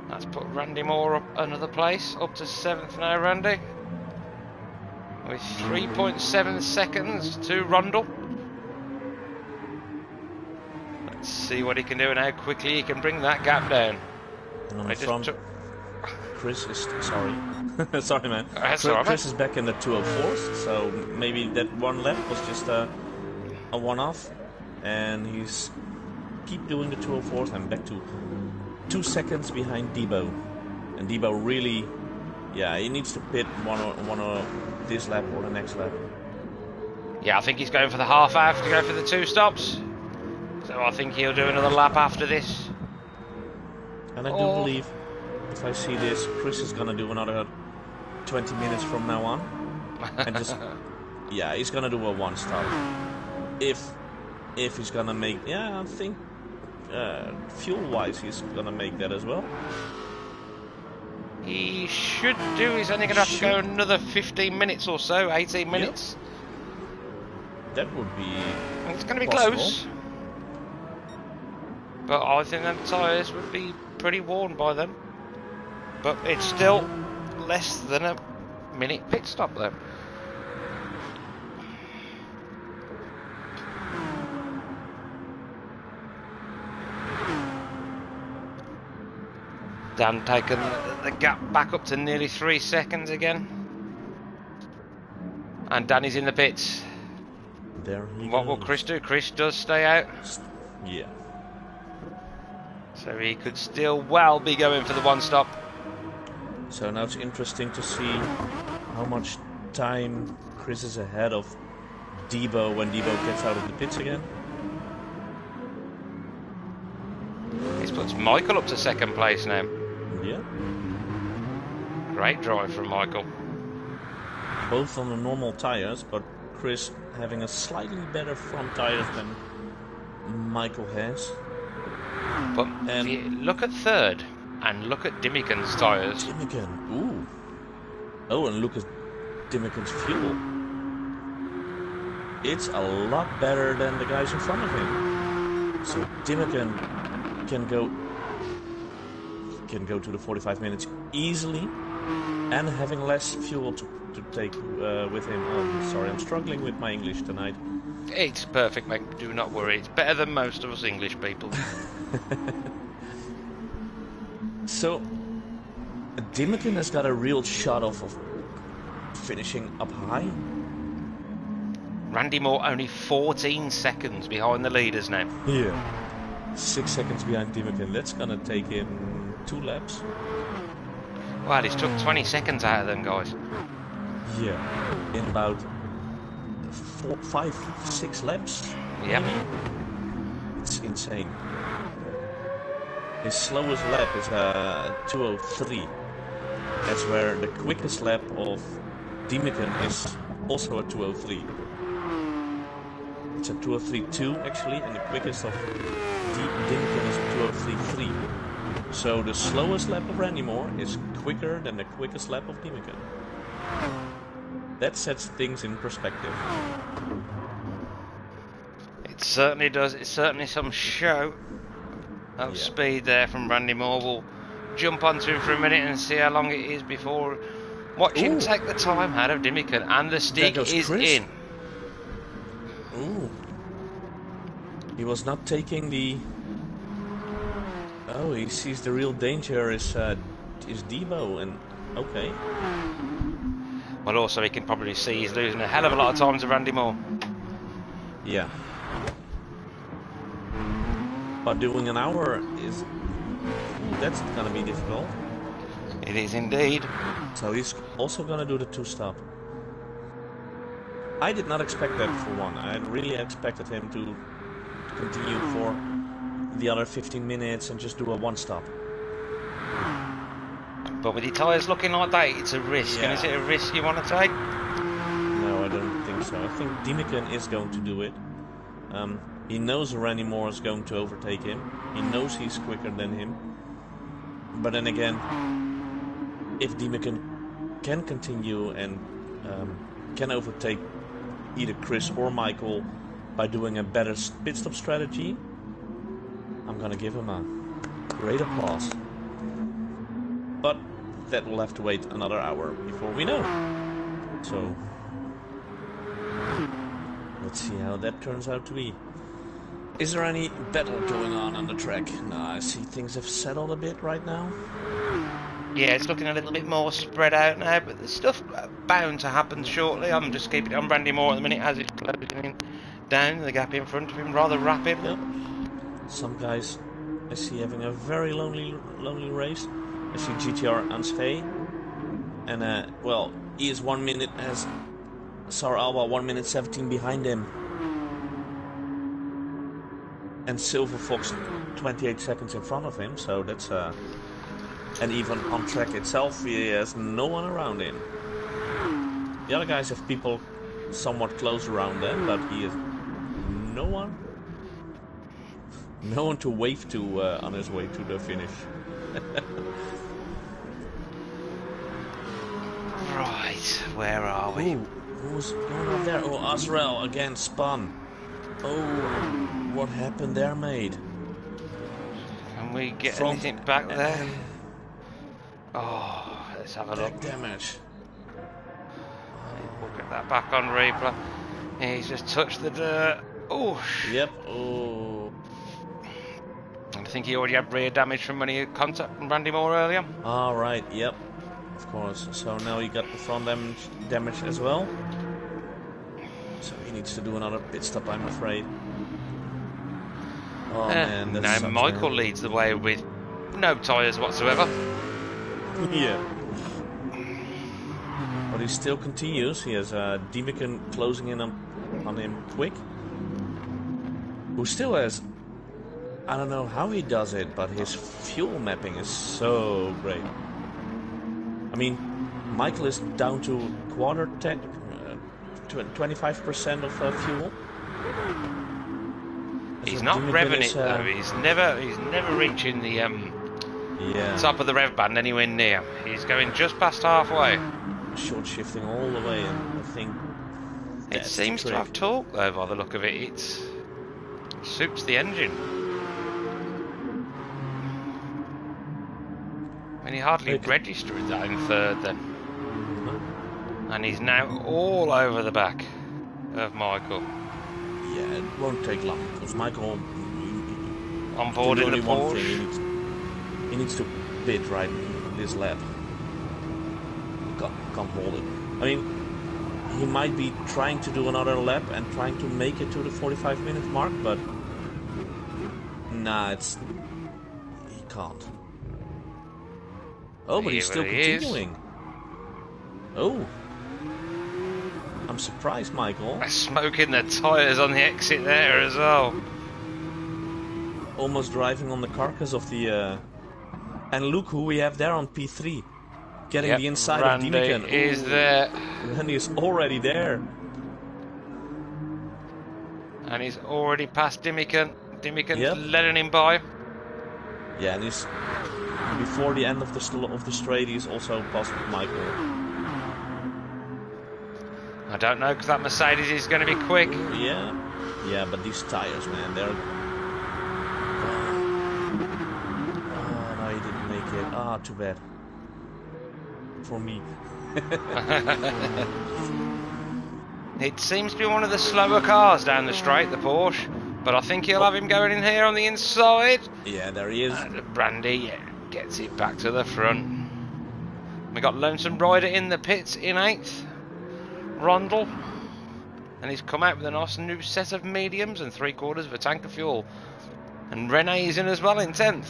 That's put Randy Moore up another place, up to 7th now, Randy. With 3.7 seconds to Rundle. Let's see what he can do and how quickly he can bring that gap down. And on the front, Chris is sorry. Sorry man. Chris is back in the 204th, so maybe that one lap was just a one-off, and he's keep doing the 204th and back to 2 seconds behind Debo. And Debo really, yeah, he needs to pit one or this lap or the next lap. Yeah, I think he's going for the half hour to go for the 2 stops. So I think he'll do another lap after this. And I do believe, if I see this, Chris is gonna do another 20 minutes from now on. And just, yeah, he's gonna do a 1 stop. If he's gonna make, yeah, I think fuel-wise he's gonna make that as well. He should do. He's only gonna have to go another 15 minutes or so, 18 minutes. Yep. That would be. It's gonna be close. But I think them tyres would be pretty worn by them. But it's still less than a minute pit stop though. Dan taking the gap back up to nearly 3 seconds again. And Danny's in the pits. There he What goes. will Chris do? Chris does stay out. Yeah. So he could still well be going for the 1 stop. So now it's interesting to see how much time Chris is ahead of Debo when Debo gets out of the pits again. This puts Michael up to 2nd place now. Yeah. Great drive from Michael. Both on the normal tires, but Chris having a slightly better front tires than Michael has. But if you look at 3rd and look at Dimmiken's tyres. Dimmiken, ooh. Oh, and look at Dimmiken's fuel. It's a lot better than the guys in front of him. So Dimmiken can go can go to the 45 minutes easily, and having less fuel to take with him. Oh, sorry, I'm struggling with my English tonight. It's perfect, mate. Do not worry. It's better than most of us English people. So, Dimikin has got a real shot of finishing up high. Randy Moore only 14 seconds behind the leaders now. Yeah. 6 seconds behind Dimikin. That's gonna take him 2 laps. Well, he's took 20 seconds out of them, guys. Yeah. In about 4, 5, 6 laps. Yep. Maybe? It's insane. His slowest lap is 2:03. That's where the quickest lap of Dimikin is also a 2:03. It's a 2:03.2 actually, and the quickest of Dimikin is a 2:03.3. So the slowest lap of Randy Moore is quicker than the quickest lap of Dimikin. That sets things in perspective. It certainly does. It's certainly some show of speed there from Randy Moore. We'll jump onto him for a minute and see how long it is before watch him take the time out of Dimikin. And the stick is Chris in. Ooh. He was not taking the... Oh, he sees the real danger is Debo, and okay. Well, also he can probably see he's losing a hell of a lot of time to Randy Moore. Yeah. But doing an hour is... That's gonna be difficult. It is indeed. So he's also gonna do the 2-stop. I did not expect that for one. I really expected him to continue for the other 15 minutes and just do a 1-stop. But with your tyres looking like that, it's a risk. Yeah. And is it a risk you want to take? No, I don't think so. I think Dimikin is going to do it. He knows Randy Moore is going to overtake him. He knows he's quicker than him. But then again, if Dimikin can continue and can overtake either Chris or Michael by doing a better pit stop strategy, I'm gonna give him a great applause. But that will have to wait another hour before we know. So let's see how that turns out to be. Is there any battle going on the track? No, I see things have settled a bit right now. Yeah, it's looking a little bit more spread out now, but there's stuff bound to happen shortly. I'm just keeping it on Randy Moore at the minute as it's closing down the gap in front of him rather rapidly. Yep. Some guys I see having a very lonely race. I see GTRR Anshay, and well, he is 1 minute as Sar Alba 1 minute 17 behind him, and Silver Fox 28 seconds in front of him. So that's and even on track itself, he has no one around him. The other guys have people somewhat close around them, but he has no one to wave to on his way to the finish. Right, where are we? Ooh, who's going on there? Oh, Azrael again spun. Oh, what happened there, mate? Can we get anything back there? Oh, let's have a look. Damage. We'll get that back on replay. He's just touched the dirt. Oh. Yep. Oh. I think he already had rear damage from when he had contact from Randy Moore earlier. All right. Yep. Of course. So now he got the front damage as well. So he needs to do another pit stop, I'm afraid. Oh man. Now Michael leads the way with no tyres whatsoever. Yeah. But he still continues. He has Dimikin closing in on him quick. Who still has... I don't know how he does it, but his fuel mapping is so great. I mean, Michael is down to quarter tank, 25% of fuel. He's not revving it though. He's never reaching the top of the rev band anywhere near. He's going just past halfway. Short shifting all the way, and I think it seems to have torque though, by the look of it. It suits the engine. And he hardly Okay. registered that in third then. And he's now all over the back of Michael. Yeah, it won't take long because Michael On board in the only one Porsche. thing. He needs to bid right this lap. Can't hold it. I mean, he might be trying to do another lap and trying to make it to the 45-minute mark, but nah, he can't. Oh, but he's still continuing. Oh, I'm surprised, Michael. Smoking the tyres on the exit there as well. Almost driving on the carcass of the. And look who we have there on P3. Getting the inside Randy of Dimican. is there. Randy is already there. And he's already passed Dimican. Dimican's letting him by. Yeah, and he's before the end of the straight. He's also passed Michael. I don't know, because that Mercedes is going to be quick. Yeah, but these tires, man, they're. Oh no, he didn't make it. Ah, too bad. For me. It seems to be one of the slower cars down the straight, the Porsche. But I think he'll have him going in here on the inside. Yeah, there he is. Brandy gets it back to the front. We got Lonesome Rider in the pits in 8th. Rondell. And he's come out with a nice new set of mediums and 3/4 of a tank of fuel. And Rene's in as well in 10th.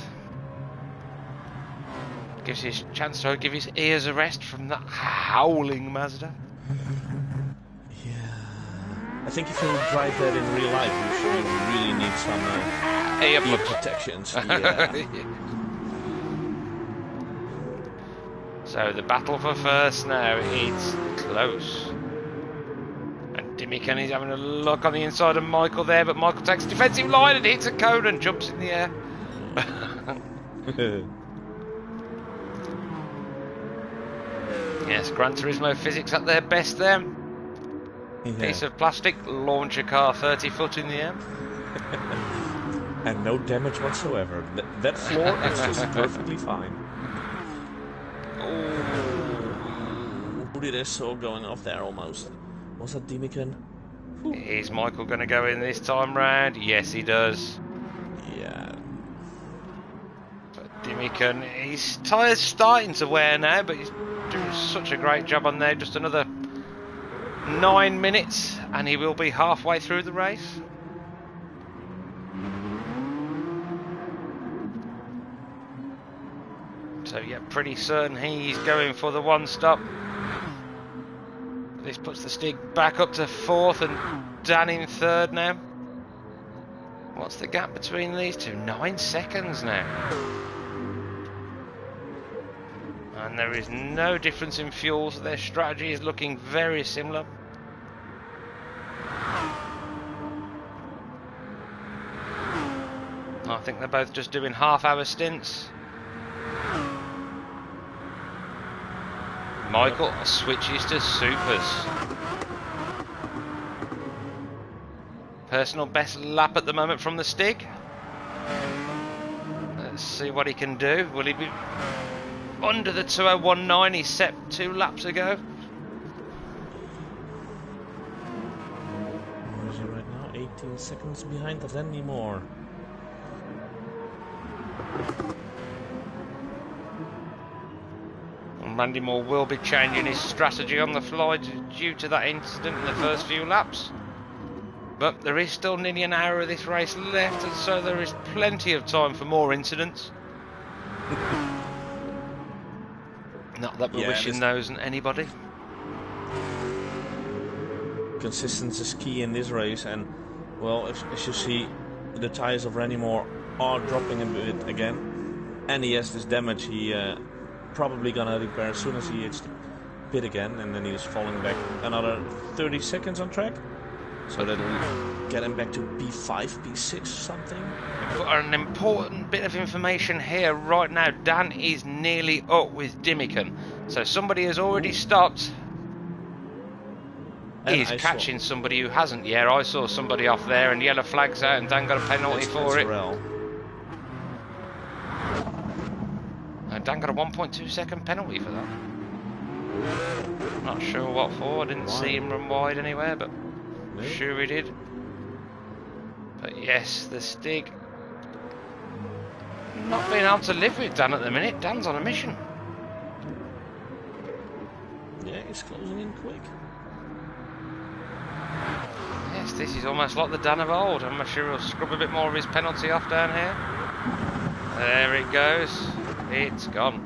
Gives his chance to give his ears a rest from that howling Mazda. I think if you drive that in real life, you really need some ear protections. Yeah. So the battle for first now, it's close. And Dimican is having a look on the inside of Michael there, but Michael takes a defensive line and hits a cone and jumps in the air. Yes, Gran Turismo physics at their best there. Piece of plastic, launch a car 30 foot in the air. And no damage whatsoever. That floor is just perfectly fine. Oh, who did I saw going off there almost? Was that Dimican? Is Michael going to go in this time round? Yes, he does. Yeah. But Dimican, his tyres starting to wear now, but he's doing such a great job on there. Just another 9 minutes and he will be halfway through the race. So yeah, pretty certain he's going for the one stop. This puts the Stig back up to 4th and Dan in 3rd now. What's the gap between these two? 9 seconds now. And there is no difference in fuel, so their strategy is looking very similar. I think they're both just doing half-hour stints. Michael switches to supers. Personal best lap at the moment from the Stig. Let's see what he can do. Will he be under the 2019 he set 2 laps ago? Where is he right now? 18 seconds behind of Randy Moore. And Randy Moore will be changing his strategy on the fly due to that incident in the first few laps. But there is still nearly an hour of this race left, and so there is plenty of time for more incidents. Not that we're wishing those on anybody. Consistency is key in this race, and well, as you see, the tires of Randy Moore are dropping a bit again, and he has this damage. He probably gonna repair as soon as he hits the pit again, and then he is falling back another 30 seconds on track, so that will get him back to P5, P6 something. But an important bit of information here right now: Dan is nearly up with Dimican, so somebody has already stopped. He's catching somebody who hasn't. Yeah, I saw somebody off there and yellow flags out and Dan got a penalty for it. Dan got a 1.2 second penalty for that. Not sure what for. I didn't see him run wide anywhere, but sure he did. But yes, the Stig not being able to live with Dan at the minute. Dan's on a mission. Yeah, he's closing in quick. Yes, this is almost like the Dan of old. I'm sure he'll scrub a bit more of his penalty off down here. There it goes. It's gone.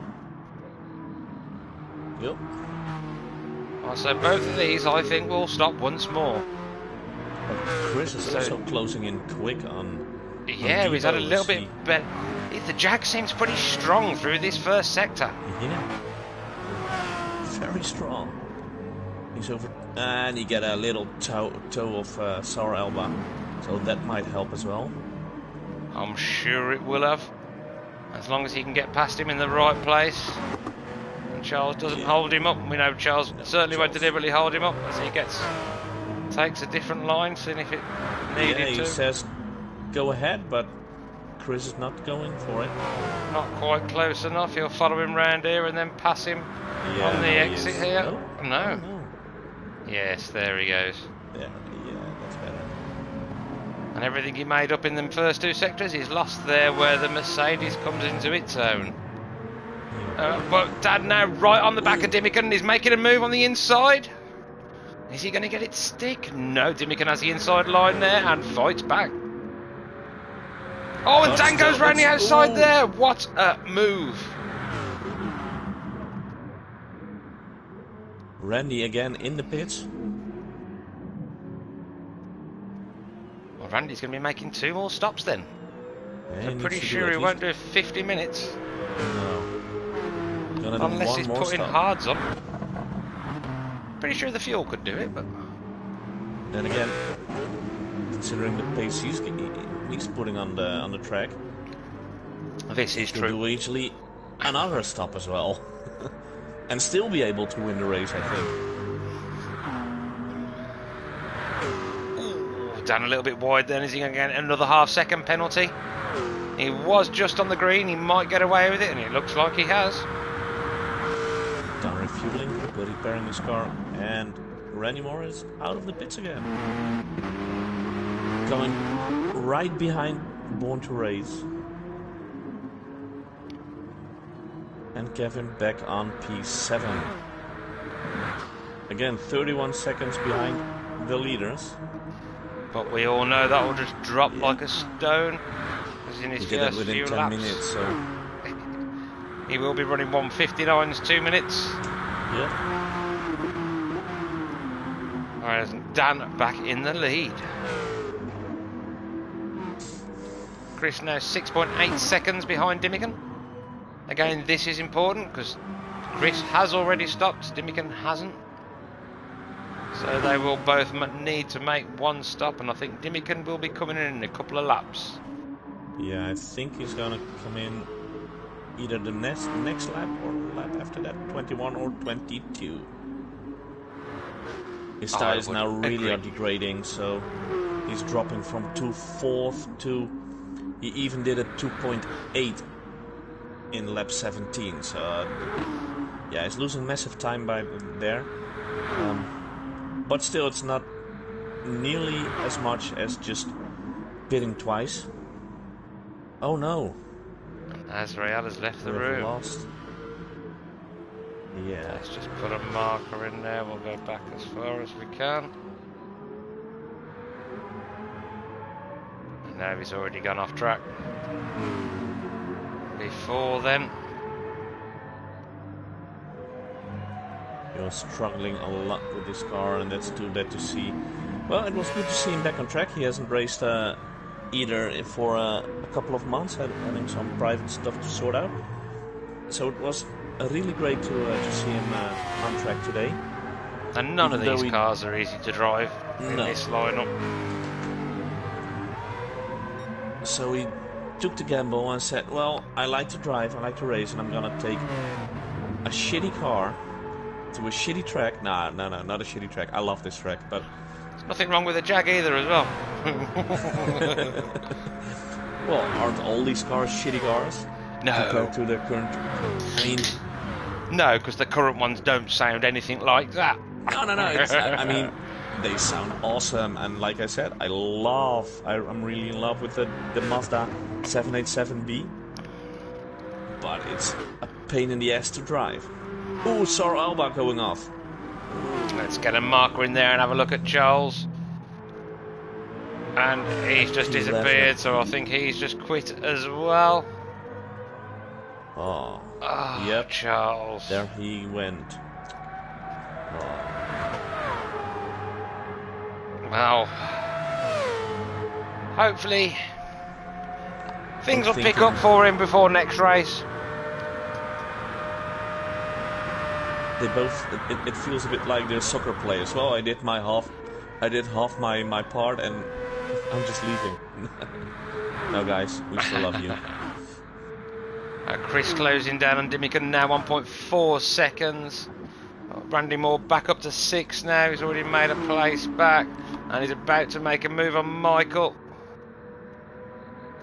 Yep. So both of these, I think, will stop once more. But Chris is also closing in quick on. Yeah, he's had a little bit better. The Jag seems pretty strong through this first sector. Yeah. Very strong. He's over, and he get a little toe of Sour Elba, so that might help as well. I'm sure it will have, as long as he can get past him in the right place. And Charles doesn't hold him up. We know Charles certainly won't deliberately hold him up as he takes a different line, seeing if it needed to. Yeah, he says go ahead, but Chris is not going for it. Not quite close enough. He'll follow him round here and then pass him on the exit here. No. Yes, there he goes. Yeah, that's better. And everything he made up in the first two sectors, he's lost there where the Mercedes comes into its own. But Dad now right on the back of Dimican. He's making a move on the inside. Is he going to get it stick? No, Dimican has the inside line there and fights back. Oh, and Dan goes round the outside there. What a move. Randy again in the pits. Well, Randy's going to be making 2 more stops then. Yeah, I'm pretty sure he won't do 50 minutes. No. Unless he's putting hards on. Pretty sure the fuel could do it, but... Then again, considering the pace he's putting on the track, this is true. Do easily another stop as well, and still be able to win the race, I think. Ooh, down a little bit wide then. Is he going to get another half-second penalty? He was just on the green. He might get away with it, and it looks like he has. Done refueling, good repairing his car, and Randy Moore is out of the pits again. Coming right behind Born to Race. And Kevin back on P7. Again, 31 seconds behind the leaders. But we all know that will just drop like a stone. As in his He did it first within few 10 laps. minutes, so... He will be running 1:59's 2 minutes. Yeah. Whereas Dan back in the lead. Chris now 6.8 seconds behind Dimican. Again, this is important because Chris has already stopped, Dimican hasn't. So they will both need to make one stop, and I think Dimican will be coming in a couple of laps. Yeah, I think he's gonna come in either the next lap or lap after that, 21 or 22. His tires now really are degrading, so he's dropping from 2/4 to... He even did a 2.8 in lap 17, so... yeah, he's losing massive time by there. But still, it's not nearly as much as just pitting twice. Oh no! Azrael has left the room. Lost. Yeah. Let's just put a marker in there. We'll go back as far as we can. And now he's already gone off track. Before then, he was struggling a lot with this car, and that's too bad to see. Well, it was good to see him back on track. He hasn't raced either for a couple of months, having some private stuff to sort out. So it was really great to see him on track today. And none of these cars are easy to drive in this lineup. So he took the gamble and said, well, I like to drive, I like to race, and I'm gonna take a shitty car to a shitty track. No, not a shitty track. I love this track, but... There's nothing wrong with the Jag either as well. Well, aren't all these cars shitty cars? compared to the current. I mean, no, because the current ones don't sound anything like that. no. I mean, they sound awesome, and like I said, I'm really in love with the Mazda 787B. But it's a pain in the ass to drive. Ooh, Sor Alba going off. Let's get a marker in there and have a look at Charles. And he's just disappeared, so I think he's just quit as well. Oh, yep, Charles. There he went. Oh. Well, hopefully things will pick up for him before next race. They both. It feels a bit like they're soccer players. Well, I did half my part, and I'm just leaving. No, guys, we still love you. Chris closing down on Dimican now, 1.4 seconds. Randy Moore back up to 6 now. He's already made a place back, and he's about to make a move on Michael.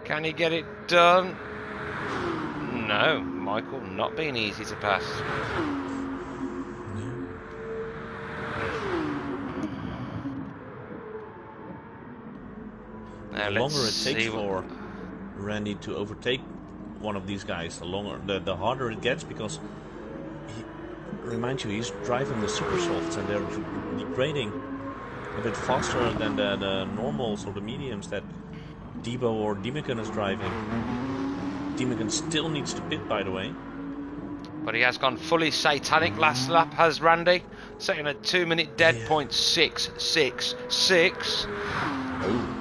Can he get it done? No, Michael not being easy to pass. Now the longer it takes for Randy to overtake one of these guys, the harder it gets, because remind you, he's driving the super softs and they're degrading a bit faster than the normals or the mediums that Debo or Dimican is driving. Dimican still needs to pit, by the way. But he has gone fully satanic last lap, has Randy, setting a 2-minute dead point 6.66. Oh.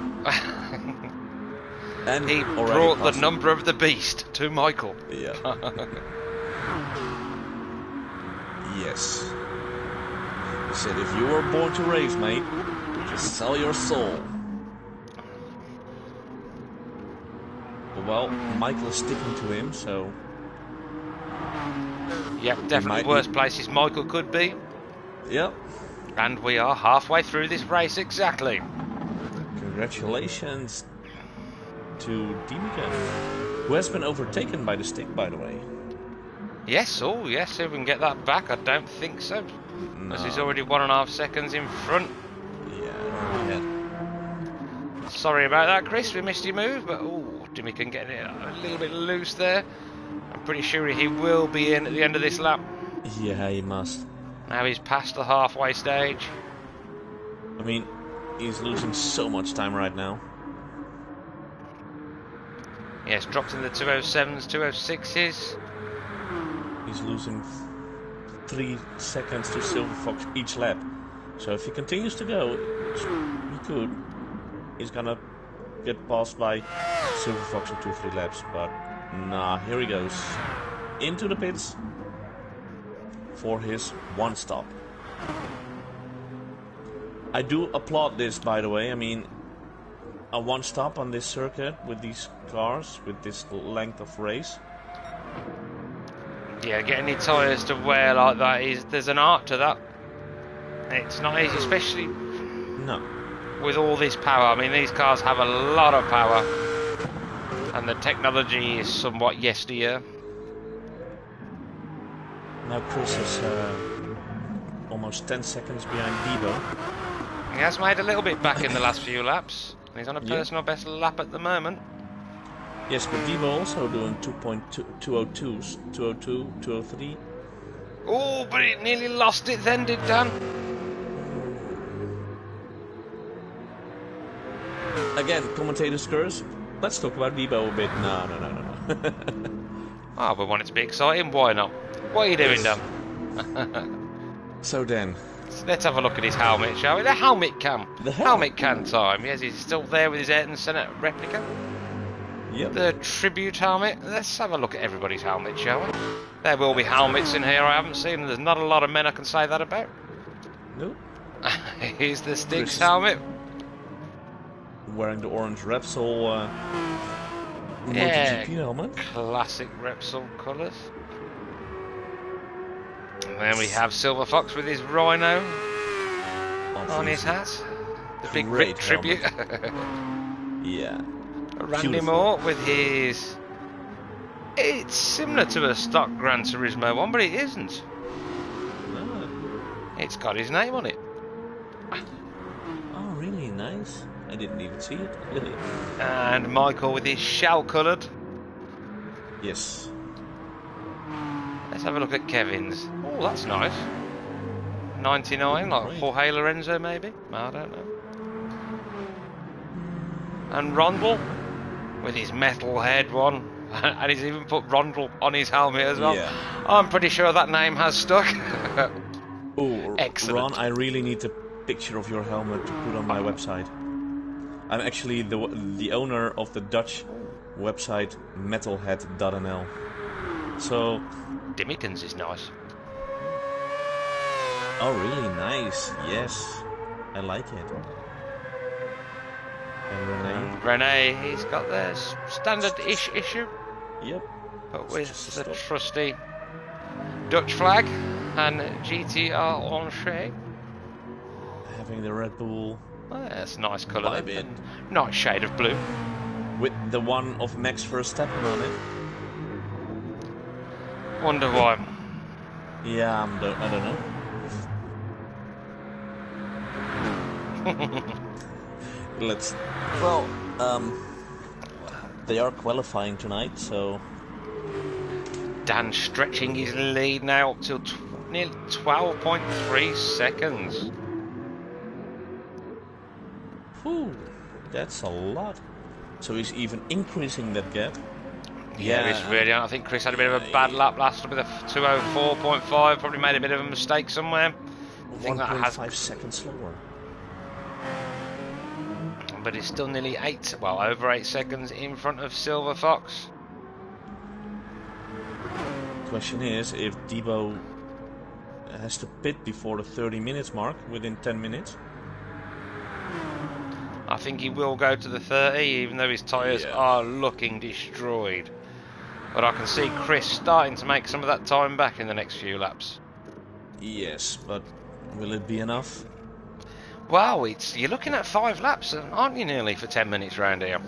And he brought the number of the beast to Michael. Yeah. Yes. He said, if you were born to race, mate, just sell your soul. Well, Michael is sticking to him, so... Yep, definitely worst places Michael could be. Yep. And we are halfway through this race exactly. Congratulations to Dimican, who has been overtaken by the stick, by the way. Yes, oh yes, if we can get that back, I don't think so. No. As he's already 1.5 seconds in front. Yeah. Sorry about that, Chris, we missed your move, but Dimican getting it a little bit loose there. I'm pretty sure he will be in at the end of this lap. Yeah, he must. Now he's past the halfway stage. I mean, he's losing so much time right now. Yes, dropped in the 207s, 206s. He's losing 3 seconds to Silver Fox each lap. So if he continues to go, which he could, he's gonna get passed by Silver Fox in 2-3 laps. But nah, here he goes into the pits for his 1 stop. I do applaud this, by the way. I mean, a 1 stop on this circuit with these cars, with this length of race. Yeah, getting your tyres to wear like that there's an art to that. It's not easy, especially with all this power. I mean, these cars have a lot of power, and the technology is somewhat yesteryear. Now Chris is almost 10 seconds behind Debo. He has made a little bit back in the last few laps. He's on a personal best lap at the moment. Yes, but Debo also doing 2.202s, 202, 203. Oh, but it nearly lost it then, did Dan? Again, commentator's curse. Let's talk about Debo a bit. No. Oh, we want it to be exciting. Why not? What are you doing, Dan? So then, let's have a look at his helmet, shall we? The helmet cam. The helmet cam time. Yes, he's still there with his Ayrton Senna replica. Yep. The tribute helmet. Let's have a look at everybody's helmet, shall we? There will be helmets in here I haven't seen. There's not a lot of men I can say that about. Nope. Here's the Sticks helmet. Wearing the orange Repsol MotoGP helmet. Classic Repsol colours. And then we have Silver Fox with his Rhino on his hat. The big Rip tribute. Yeah. Randy Moore with his It's similar to a stock Gran Turismo one, but it isn't. No. It's got his name on it. Oh, really nice. I didn't even see it. And Michael with his shell-coloured. Yes. Let's have a look at Kevin's. Oh, that's nice. 99, like Great. Jorge Lorenzo maybe? I don't know. And Rondel with his metal head one. And he's even put Rondel on his helmet as well. Yeah. I'm pretty sure that name has stuck. Oh, Excellent. Ron, I really need a picture of your helmet to put on my website. I'm actually the owner of the Dutch website metalhead.nl. So... Dimmikins is nice. Oh, really nice. Yes. I like it. And Renee? Rene, he's got their standard-ish issue, Yep. but with Just the stop. trusty Dutch flag and GTRR on shade. Having the Red Bull Oh, yeah, that's a nice colour. Vibe it. Nice shade of blue. with the one of Max Verstappen on it. Wonder why. Yeah, I don't know. Let's. Well, they are qualifying tonight, so. Dan stretching his lead now up to nearly 12.3 seconds. Whew, that's a lot. So he's even increasing that gap. Yeah, it's really. I think Chris had a bit of a bad lap last with a 2:04.5. Probably made a bit of a mistake somewhere. I think that has 1.5 seconds slower. But it's still nearly over 8 seconds in front of Silver Fox. Question is if Debo has to pit before the 30 minutes mark within 10 minutes. I think he will go to the 30, even though his tyres are looking destroyed. But I can see Chris starting to make some of that time back in the next few laps. Yes, but will it be enough? Wow, you're looking at 5 laps, aren't you, nearly, for 10 minutes round here?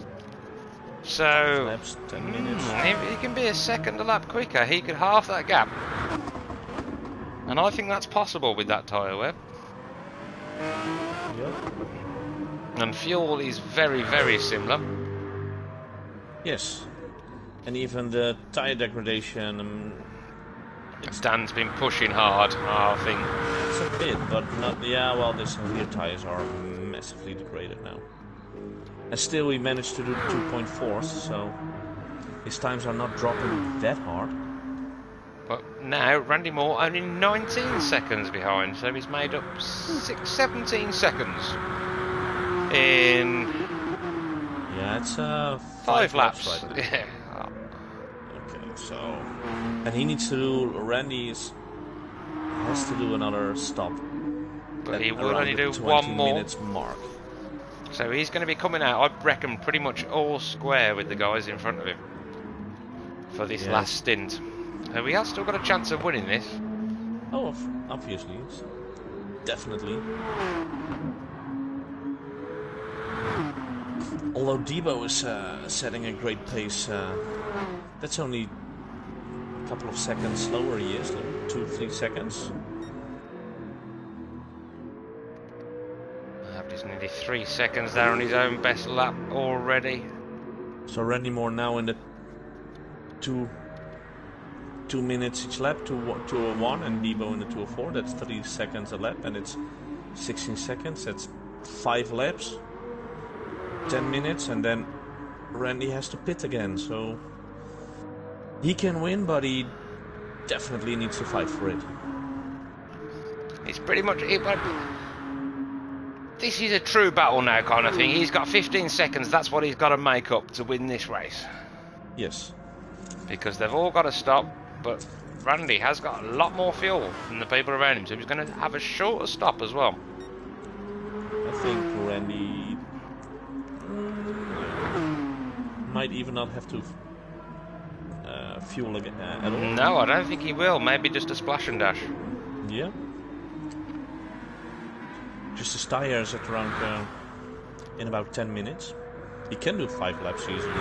So, 5 laps, 10 minutes. If he can be a second a lap quicker, he could halve that gap. And I think that's possible with that tyre wear. Yep. And fuel is very, very similar. Yes. And even the tire degradation, Dan's been pushing hard, I think. it's a bit, but not. Yeah, well, the rear tires are massively degraded now. And still, he managed to do 2.4, so his times are not dropping that hard. But now, Randy Moore only 19 seconds behind, so he's made up 17 seconds in... Yeah, it's 5 laps. right now. Yeah. Okay, so... And he needs to do... Randy has to do another stop. But he will around only the do 20 one more. minutes mark. So he's going to be coming out, I reckon, pretty much all square with the guys in front of him for this last stint. So we have still got a chance of winning this. Oh, obviously. Definitely. Although Debo is setting a great pace, that's only a couple of seconds slower he is, like 2-3 seconds. He's nearly 3 seconds there on his own best lap already. So Randy Moore now in the 2 minutes each lap, 2:01, and Debo in the 2:04. That's 3 seconds a lap, and it's 16 seconds. That's 5 laps, 10 minutes, and then Randy has to pit again. So he can win, but he definitely needs to fight for it. It's pretty much it. This is a true battle now kind of thing. He's got 15 seconds. That's what he's got to make up to win this race. Yes. Because they've all got to stop, but Randy has got a lot more fuel than the people around him, so he's going to have a shorter stop as well. I think Randy might even not have to fuel again at all. No, I don't think he will. Maybe just a splash and dash. Yeah. Just his tires at around in about 10 minutes. He can do 5 laps easily.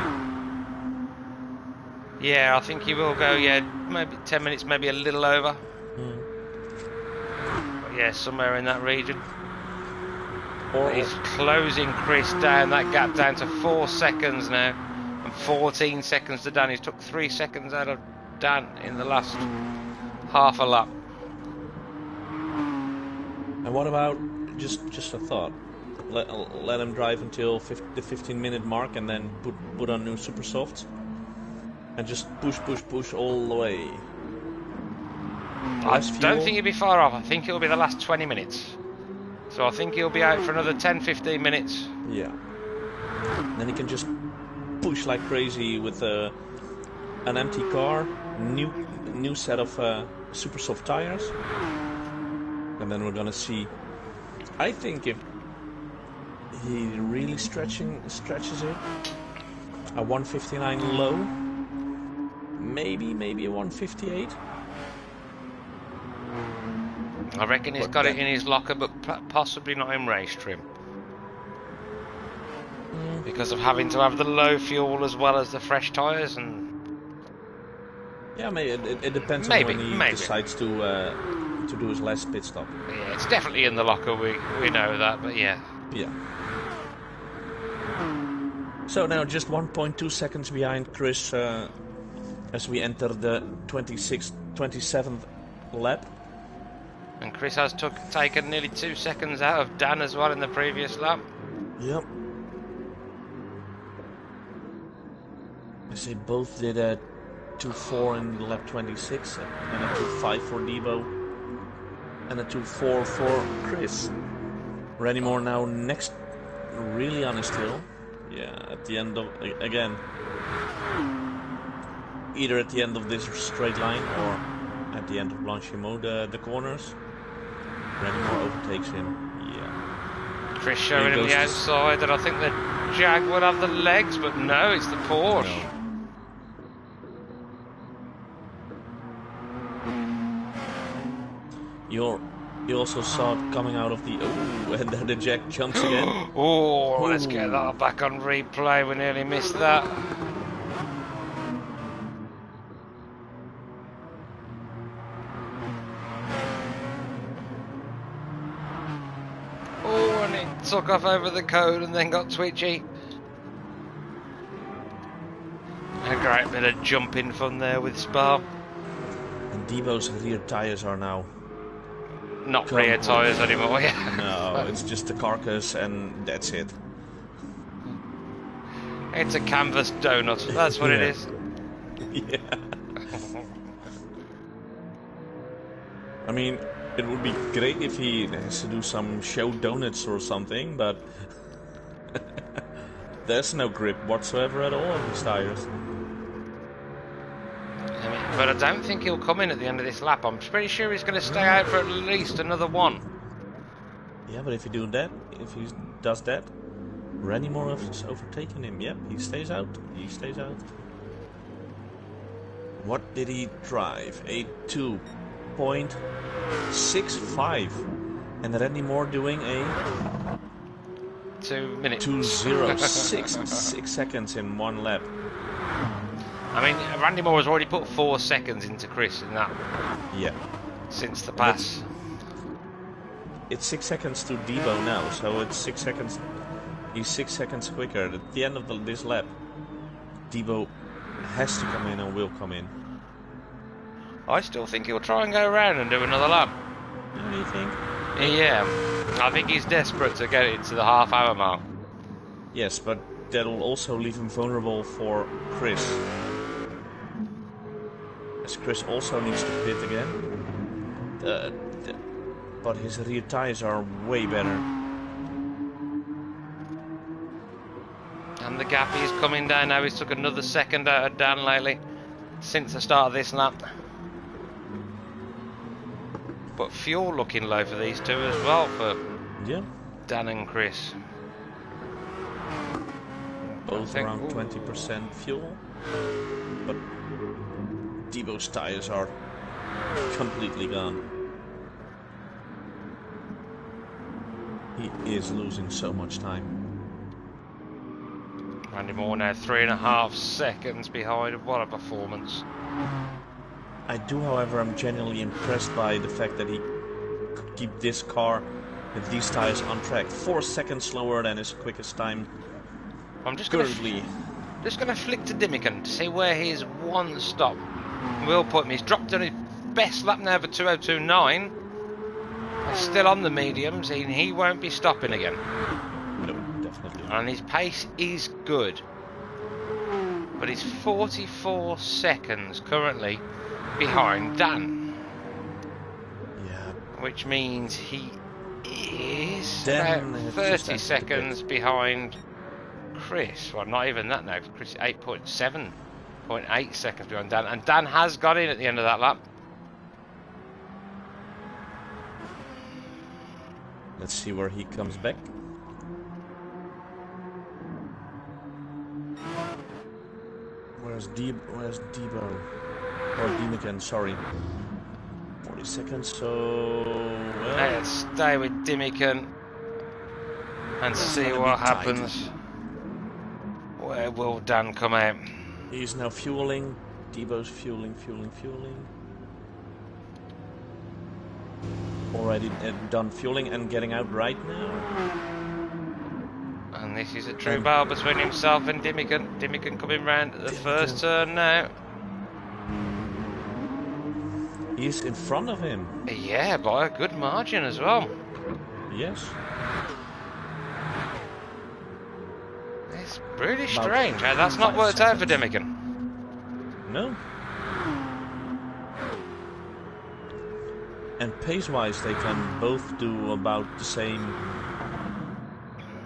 Yeah, I think he will go, yeah, maybe 10 minutes, maybe a little over. But yeah, somewhere in that region. Or He's closing Chris down, that gap down to 4 seconds now. And 14 seconds to Dan. He's took 3 seconds out of Dan in the last half a lap. And what about just a thought? Let him drive until the 15-minute mark, and then put on new super softs, and just push all the way. I don't think he'll be far off. I think it'll be the last 20 minutes. So I think he'll be out for another 10-15 minutes. Yeah. Then he can just push like crazy with an empty car, new set of super soft tires, and then we're gonna see. I think if he really stretches it, a 159 low, maybe a 158. I reckon he's got it in his locker, but possibly not in race trim. Because of having to have the low fuel as well as the fresh tyres, and yeah, it depends on when he decides to do his last pit stop. Yeah, it's definitely in the locker. We know that, but yeah. Yeah. So now just 1.2 seconds behind Chris as we enter the 27th lap. And Chris has taken nearly 2 seconds out of Dan as well in the previous lap. Yep. I say both did a 2.4 in lap 26 and a 2.5 for Debo and a 2.4 for Chris. Randy Moore now next, really on his tail. Yeah, at the end of, again, either at the end of this straight line or at the end of Blanchimont, the corners. Randy Moore overtakes him. Yeah. Chris showing him the outside, and I think the Jag would have the legs, but no, it's the Porsche. No. You also saw it coming out of the and then the Jag jumps again. Oh, let's get that back on replay. We nearly missed that. Oh, and it took off over the cone and then got twitchy. And a great bit of jumping fun there with Spa. And Debo's rear tyres are now not rear tyres anymore, yeah. No, it's just the carcass and that's it. It's a canvas donut, that's what it is. Yeah. I mean, it would be great if he has to do some show donuts or something, but there's no grip whatsoever at all on his tires. But I don't think he'll come in at the end of this lap. I'm pretty sure he's going to stay out for at least another one. Yeah, but if he does that, Randy Moore has overtaken him. Yep, he stays out. What did he drive? A 2.65. And Randy Moore doing a 2 minutes. 2.06. 6 seconds in one lap. I mean, Randy Moore has already put 4 seconds into Chris in that. Yeah. Since the pass. It's 6 seconds to Debo now, so it's 6 seconds. He's 6 seconds quicker. At the end of this lap, Debo has to come in and will come in. I still think he'll try and go around and do another lap. What do you think? Yeah. I think he's desperate to get it to the half-hour mark. Yes, but that'll also leave him vulnerable for Chris. As Chris also needs to pit again. But his rear tires are way better. And the gap is coming down now. He's took another second out of Dan lately since the start of this lap. But fuel looking low for these two as well, for Dan and Chris. Both around 20% fuel. But Debo's tires are completely gone. He is losing so much time. Randy Moore now 3.5 seconds behind. What a performance. I do, however, I'm genuinely impressed by the fact that he could keep this car with these tires on track. 4 seconds slower than his quickest time. I'm just currently. Just going to flick to Dimican to see where his one stop will put him. He's dropped on his best lap now for 2:02.9. He's still on the mediums, and he won't be stopping again. No, definitely. And his pace is good. But he's 44 seconds currently behind Dan. Yeah. Which means he is Dan about 30 seconds behind Chris. Well, not even that now. Chris 8.8 seconds behind Dan. And Dan has got in at the end of that lap. Let's see where he comes back. Where's Debo? Or Dimican, sorry. 40 seconds, so... Well, Let's stay with Dimican and see what happens. Where will Dan come out? He's now fueling. Debo's fueling. Already done fueling and getting out right now. And this is a true battle between himself and Dimican. Dimican coming round at the first turn now. He's in front of him. Yeah, by a good margin as well. Yes. It's really strange how that's not worked out for Dimican. No. And pace-wise, they can both do about the same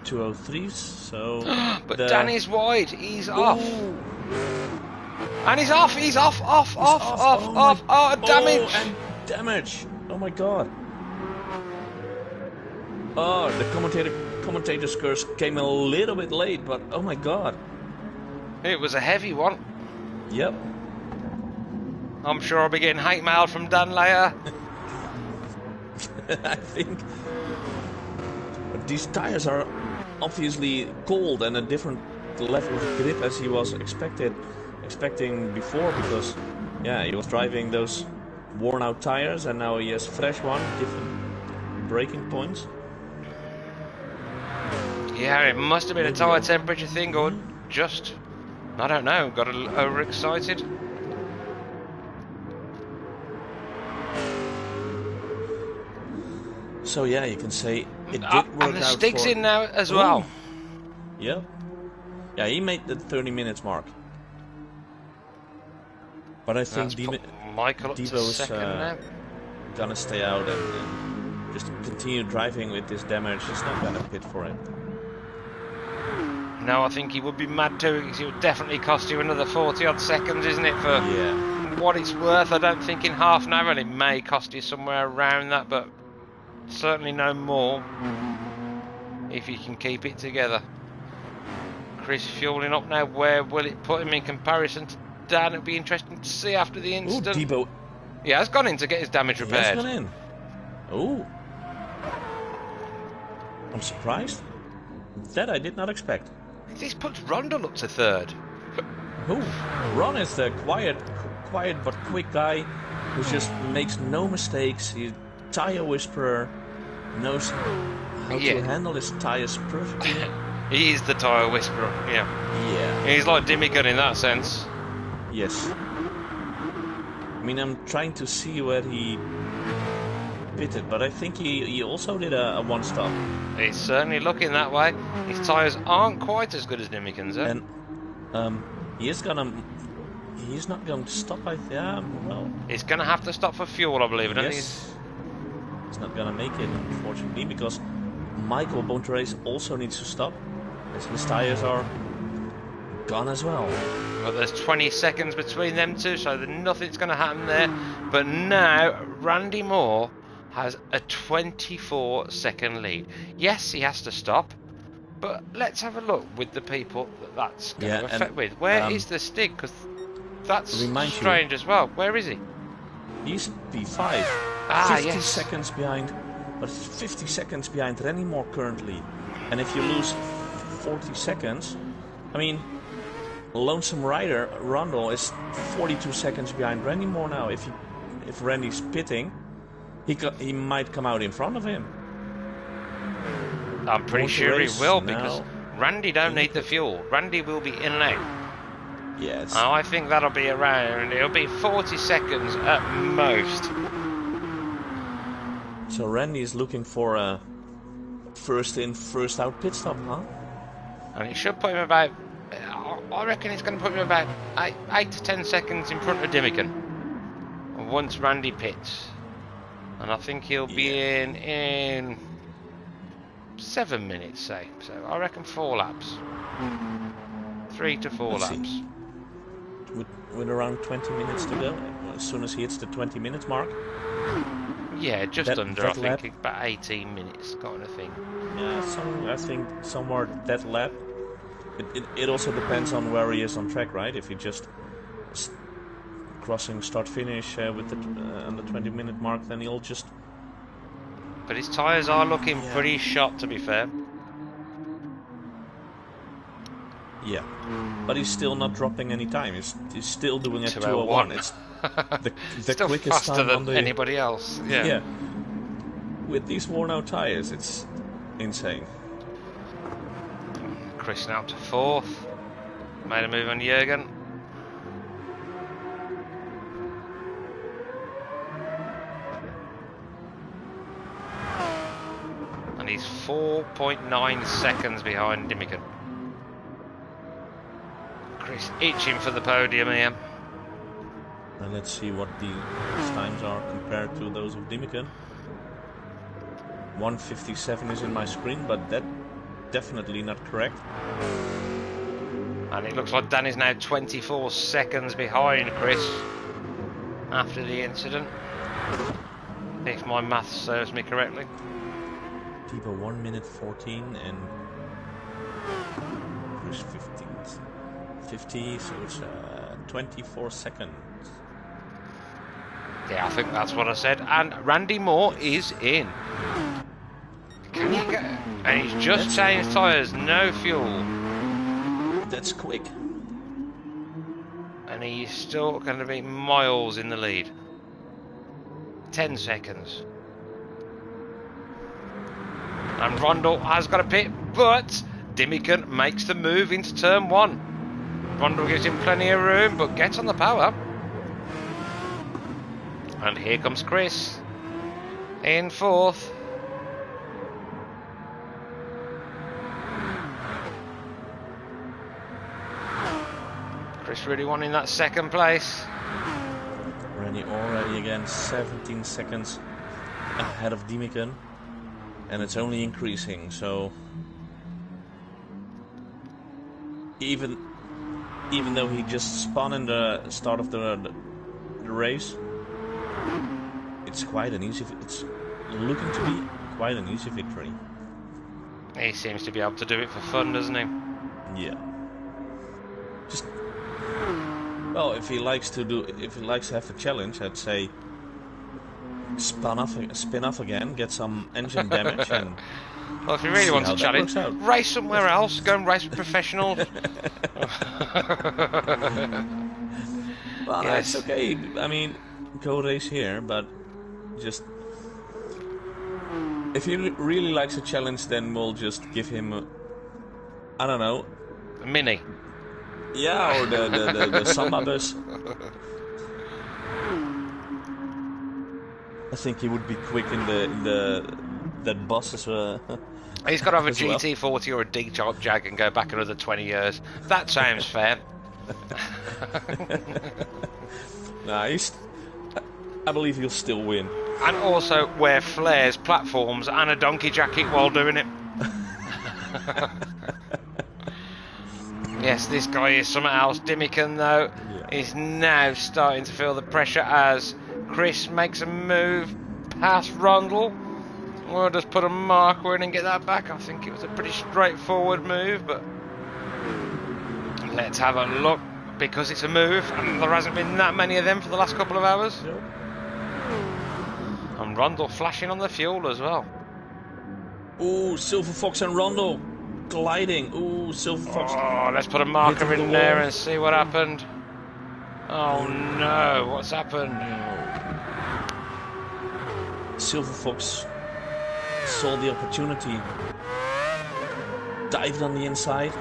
2:03s. So, but Danny's wide. He's off. And he's off. He's off. Oh, damage. Oh, and damage. Oh my god. Oh, the commentator's curse came a little bit late, but oh my god. It was a heavy one. Yep. I'm sure I'll be getting hate mail from Dan later. I think these tires are obviously cold and a different level of grip as he was expecting before, because yeah, he was driving those worn out tires and now he has fresh one, different braking points. Yeah, it must have been a tire temperature thing, or just, I don't know, got a little overexcited. So yeah, you can say it did work and the out Stig's for... in now as well. Yeah. Yeah, he made the 30 minutes mark. But I think Michael up to Debo's second now. gonna stay out and just continue driving with this damage. He's not gonna pit for it. No, I think he would be mad too, because it would definitely cost you another 40 odd seconds, isn't it, for what it's worth. I don't think in half an hour, and it may cost you somewhere around that, but certainly no more if you can keep it together. Chris fueling up now. Where will it put him in comparison to Dan? It'll be interesting to see after the incident. Ooh, Debo. He has gone in to get his damage repaired. He has gone in. Oh. I'm surprised. That I did not expect. This puts Rondell up to third. Oh, Ron is the quiet but quick guy who just makes no mistakes. He's a tire whisperer, knows how to handle his tires perfectly. He is the tire whisperer, yeah. He's like Dimican in that sense. Yes. I mean, I'm trying to see where he pitted, but I think he also did a one-stop. It's certainly looking that way. His tyres aren't quite as good as Dimican's, eh? And he's not going to stop, well... He's going to have to stop for fuel, I believe, isn't he? He's not going to make it, unfortunately, because Michael Bontrace also needs to stop, as his tyres are gone as well. Well, there's 20 seconds between them two, so nothing's going to happen there. But now, Randy Moore has a 24-second lead. Yes, he has to stop, but let's have a look with the people that's going to affect with. Where is the Stig? Because that's strange as well. Where is he? He's P5. 50 seconds behind, but 50 seconds behind Randy Moore currently. And if you lose 40 seconds, I mean, Lonesome Rider Rundle is 42 seconds behind Randy Moore now. If Randy's pitting, he might come out in front of him. I'm pretty sure he will, because now. Randy don't need the fuel. Randy will be in and out. Yes. Oh, I think that'll be around. It'll be 40 seconds at most. So Randy is looking for a first in, first out pit stop, huh? And it should put him about, I reckon it's going to put him about 8 to 10 seconds in front of Dimmican once Randy pits. And I think he'll be in 7 minutes, say. So I reckon 4 laps. 3 to 4 Let's laps. See. With around 20 minutes to go, as soon as he hits the 20 minutes mark. Yeah, just under, I lap. think, about 18 minutes kind of thing. Yeah, I think somewhere that lap. It also depends on where he is on track, right? If he just crossing start-finish with on the 20-minute mark, then he'll just... But his tyres are looking pretty shot, to be fair. Yeah, but he's still not dropping any time. He's still doing it 2:01. 2:01. It's the Still quickest faster time than on the... anybody else. Yeah. With these worn-out tyres, it's insane. Chris now to 4th. Made a move on Jürgen. And he's 4.9 seconds behind Dimmican. Chris itching for the podium here. And let's see what the times are compared to those of Dimmican. 1:57 is in my screen, but that definitely not correct. And it looks like Dan is now 24 seconds behind Chris after the incident, if my math serves me correctly. Tibo 1 minute 14 and Chris 50, so it's 24 seconds. Yeah, I think that's what I said. And Randy Moore is in. Can you get? And he's just changed tyres, no fuel. That's quick. And he's still going to be miles in the lead. 10 seconds. And Rondell has got a pit, but Dimmican makes the move into turn 1. Rondell gives him plenty of room, but gets on the power. And here comes Chris in 4th. Chris really wanting that 2nd place. Randy already again 17 seconds ahead of Dimmican, and it's only increasing. So even though he just spun in the start of the race, it's quite an easy. It's looking to be quite an easy victory. He seems to be able to do it for fun, doesn't he? Yeah. Just well, if he likes to have a challenge, I'd say spin off again, get some engine damage, and well, if he really wants a challenge, race somewhere else. Go and race with professionals. Well, yes. That's okay. I mean, go race here, but just if he really likes a challenge, then we'll just give him I don't know, a mini. Yeah, or the Samba bus. I think he would be quick in that bus as well. He's got to have a GT40 or a D-Type Jag and go back another 20 years. That sounds fair. Nice. I believe he'll still win. And also wear flares, platforms, and a donkey jacket while doing it. Yes, this guy is something else. Dimmican, though, is now starting to feel the pressure as Chris makes a move past Rondell. We'll just put a marker in and get that back. I think it was a pretty straightforward move, but let's have a look, because it's a move and there hasn't been that many of them for the last couple of hours. Nope. And Rondell flashing on the fuel as well. Ooh, Silver Fox and Rondell gliding. Ooh, Silver Fox. Oh, let's put a marker in there and see what happened. Oh no, what's happened? Silver Fox saw the opportunity, dived on the inside.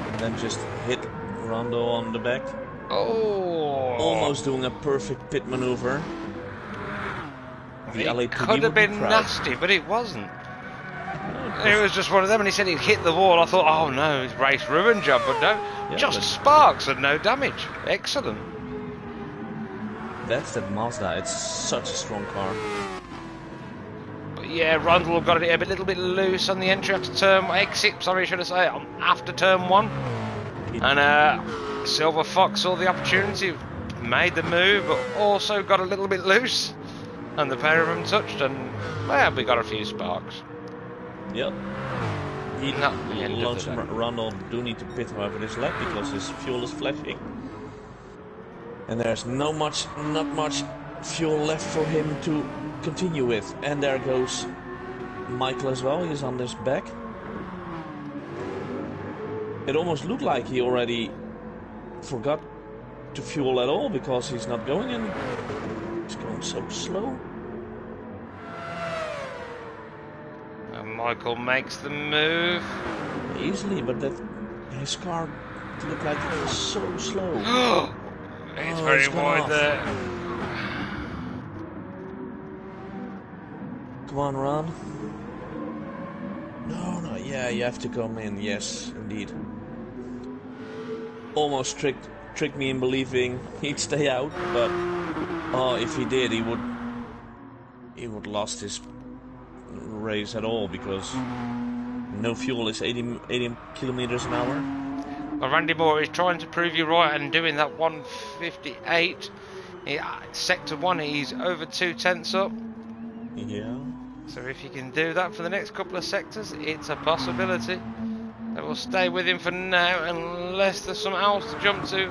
And then just hit Rondo on the back. Oh! Almost doing a perfect pit maneuver. The It could have been nasty, but it wasn't. It was just one of them, and he said he'd hit the wall. I thought, oh no, his race ruined job, but no, just sparks and no damage. Excellent. That's that Mazda. It's such a strong car. But yeah, Rundle got it a little bit loose on the entry after after turn 1. And Silver Fox saw the opportunity, made the move, but also got a little bit loose. And the pair of them touched, and well, we got a few sparks. Yep. Ronald do need to pit however this lap because his fuel is flashing. And there's not much fuel left for him to continue with. And there goes Michael as well, he's on his back. It almost looked like he already forgot to fuel at all because he's not going in. He's going so slow. Michael makes the move. Easily, but his car looked like it was so slow. It's very wide there. Come on, Ron. No, yeah, you have to come in. Yes, indeed. Almost tricked me in believing he'd stay out, but if he did, he would lost his race at all because no fuel is 80 kilometers an hour. Well, Randy Moore is trying to prove you right and doing that 158. Sector 1, he's over 2/10 up. Yeah. So if you can do that for the next couple of sectors, it's a possibility. They will stay with him for now unless there's something else to jump to.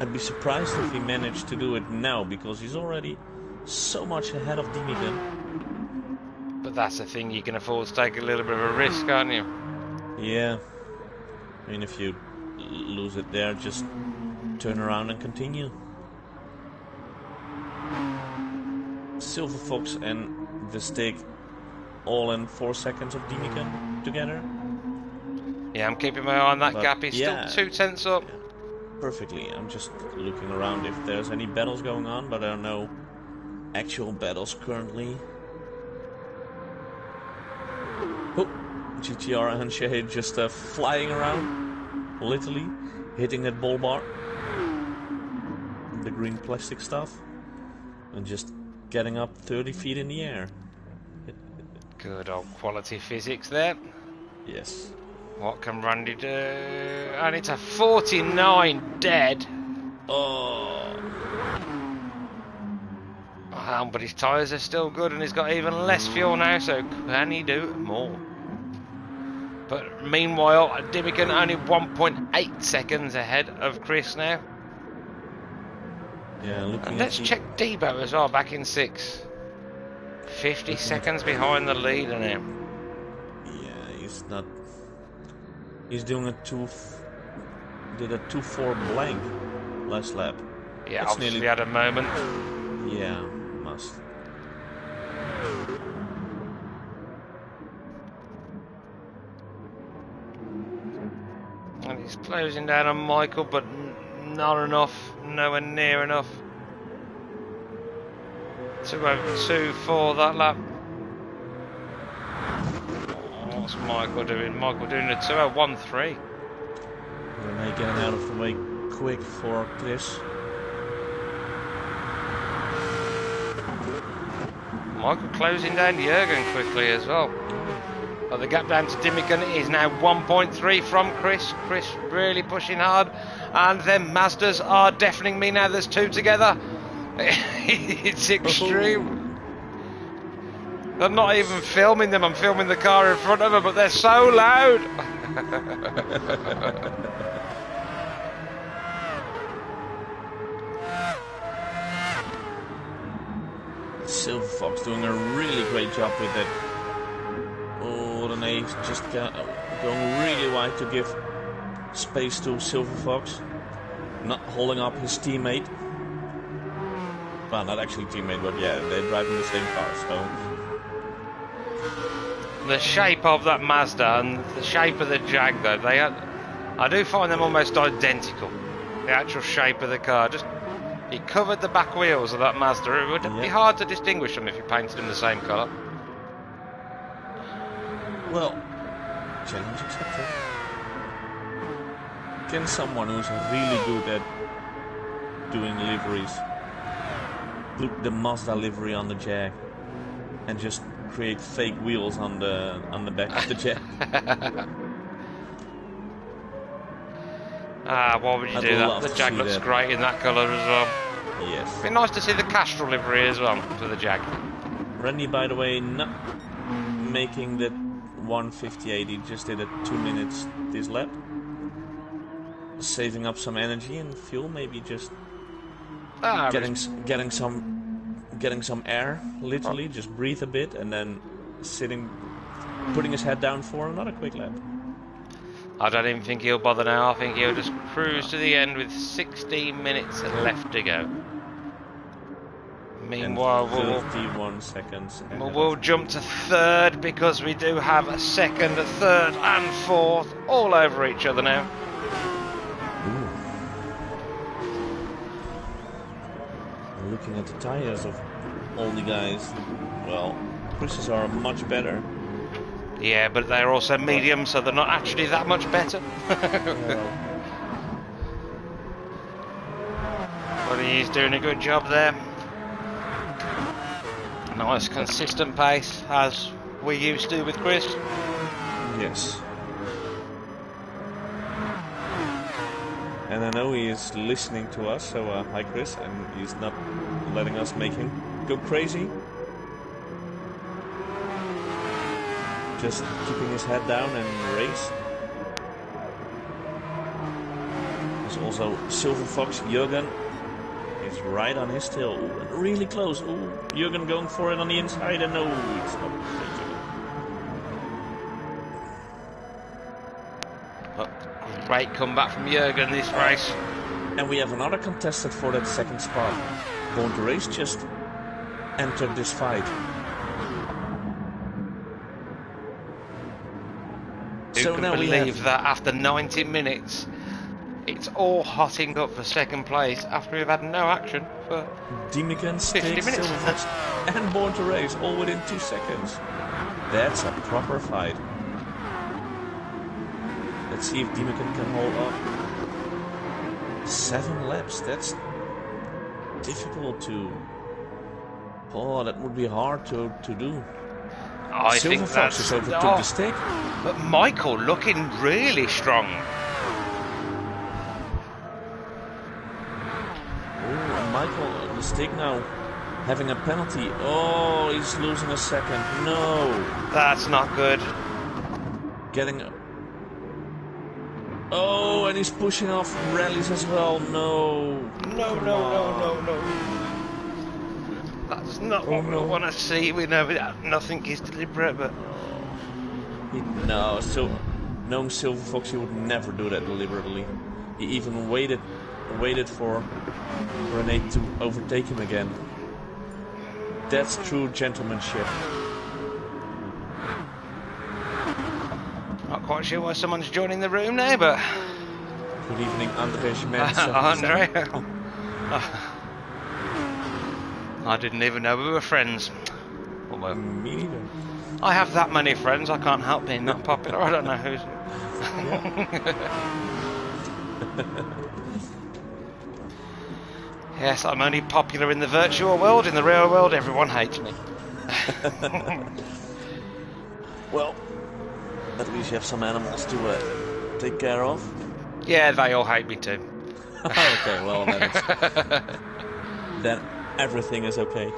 I'd be surprised if he managed to do it now because he's already so much ahead of Dimican. But that's the thing, you can afford to take a little bit of a risk, can't you? Yeah. I mean, if you lose it there, just turn around and continue. Silver Fox and Vestig all in 4 seconds of Dimican together. Yeah, I'm keeping my eye on that gap. He's still 2/10 up. Yeah, perfectly. I'm just looking around if there's any battles going on, but there are no actual battles currently. Oh, GTR and Shade just flying around, literally hitting that ball bar, the green plastic stuff, and just getting up 30 feet in the air. Good old quality physics there. Yes. What can Randy do? And it's a 49 dead. Oh. But his tyres are still good and he's got even less fuel now, so can he do more? But meanwhile, Dimican only 1.8 seconds ahead of Chris now. Yeah, looking and let's check Debo as well, back in 6. 50 seconds behind the leader now. Yeah, he's not. He's doing a 2.4 blank last lap. Yeah, it's obviously had a moment. Yeah, must. And he's closing down on Michael, but not enough, nowhere near enough. 2:02 for that lap. What's Michael doing? Michael doing a 2:01.3. Renee getting out of the way quick for Chris. Michael closing down Jürgen quickly as well. But the gap down to Dimican is now 1.3 from Chris. Chris really pushing hard. And then Mazdas are deafening me now. There's 2 together. It's extreme. I'm not even filming them. I'm filming the car in front of them, but they're so loud. Silver Fox doing a really great job with it. Oh, Rene's just going really wide to give space to Silver Fox. Not holding up his teammate. Well, not actually teammate, but yeah, they're driving the same car, so... The shape of that Mazda and the shape of the Jag, though, I do find them almost identical. The actual shape of the car. Just, he covered the back wheels of that Mazda. It would be hard to distinguish them if you painted them the same colour. Well, challenge accepted. Can someone who's really good at doing liveries put the Mazda livery on the Jag and just create fake wheels on the back of the Jag? Why would you do that? The Jag looks great in that colour as well. Yes. It'd be nice to see the Castrol livery as well for the Jag. Randy, by the way, not making the 158. He just did it 2 minutes this lap. Saving up some energy and fuel, maybe just getting some air, literally, just breathe a bit and then putting his head down for another quick lap. I don't even think he'll bother now. I think he'll just cruise to the end with 16 minutes left to go. Meanwhile, and 31 seconds. We'll jump to third because we do have a second, a third and fourth all over each other now. Looking at the tires of all the guys, well, Chris's are much better. Yeah, but they're also medium, so they're not actually that much better. But he's doing a good job there. Nice consistent pace, as we used to with Chris. Yes. And I know he is listening to us, so hi Chris, and he's not letting us make him go crazy. Just keeping his head down and race. There's also Silver Fox Jürgen. He's right on his tail. Ooh, and really close. Ooh, Jürgen going for it on the inside, and no, it's not. Great comeback from Jürgen this race. And we have another contestant for that second spot. Born to Race just entered this fight. Who so can now believe that after 90 minutes, it's all hotting up for second place after we've had no action for Dimican, 50 minutes. And Born to Race all within 2 seconds. That's a proper fight. Let's see if Dimican can hold up. 7 laps, that's difficult to... Oh, that would be hard to do. I Silver think Fox that's... has overtook the stick. But Michael looking really strong. Oh, and Michael, the stick now, having a penalty. Oh, he's losing a second. No. That's not good. Getting... Oh, and he's pushing off rallies as well. No. No. That's not what we want to see. We know that nothing is deliberate, but... No, so knowing Silver Fox, he would never do that deliberately. He even waited for Rene to overtake him again. That's true gentlemanship. Not quite sure why someone's joining the room now, but... Good evening, Andre Schmidt. Andre? I didn't even know we were friends. Although, me neither. I have that many friends, I can't help being that popular. I don't know who's... Yes, I'm only popular in the virtual world. In the real world, everyone hates me. Well, at least you have some animals to take care of. Yeah, they all hate me too. Okay, well then everything is okay.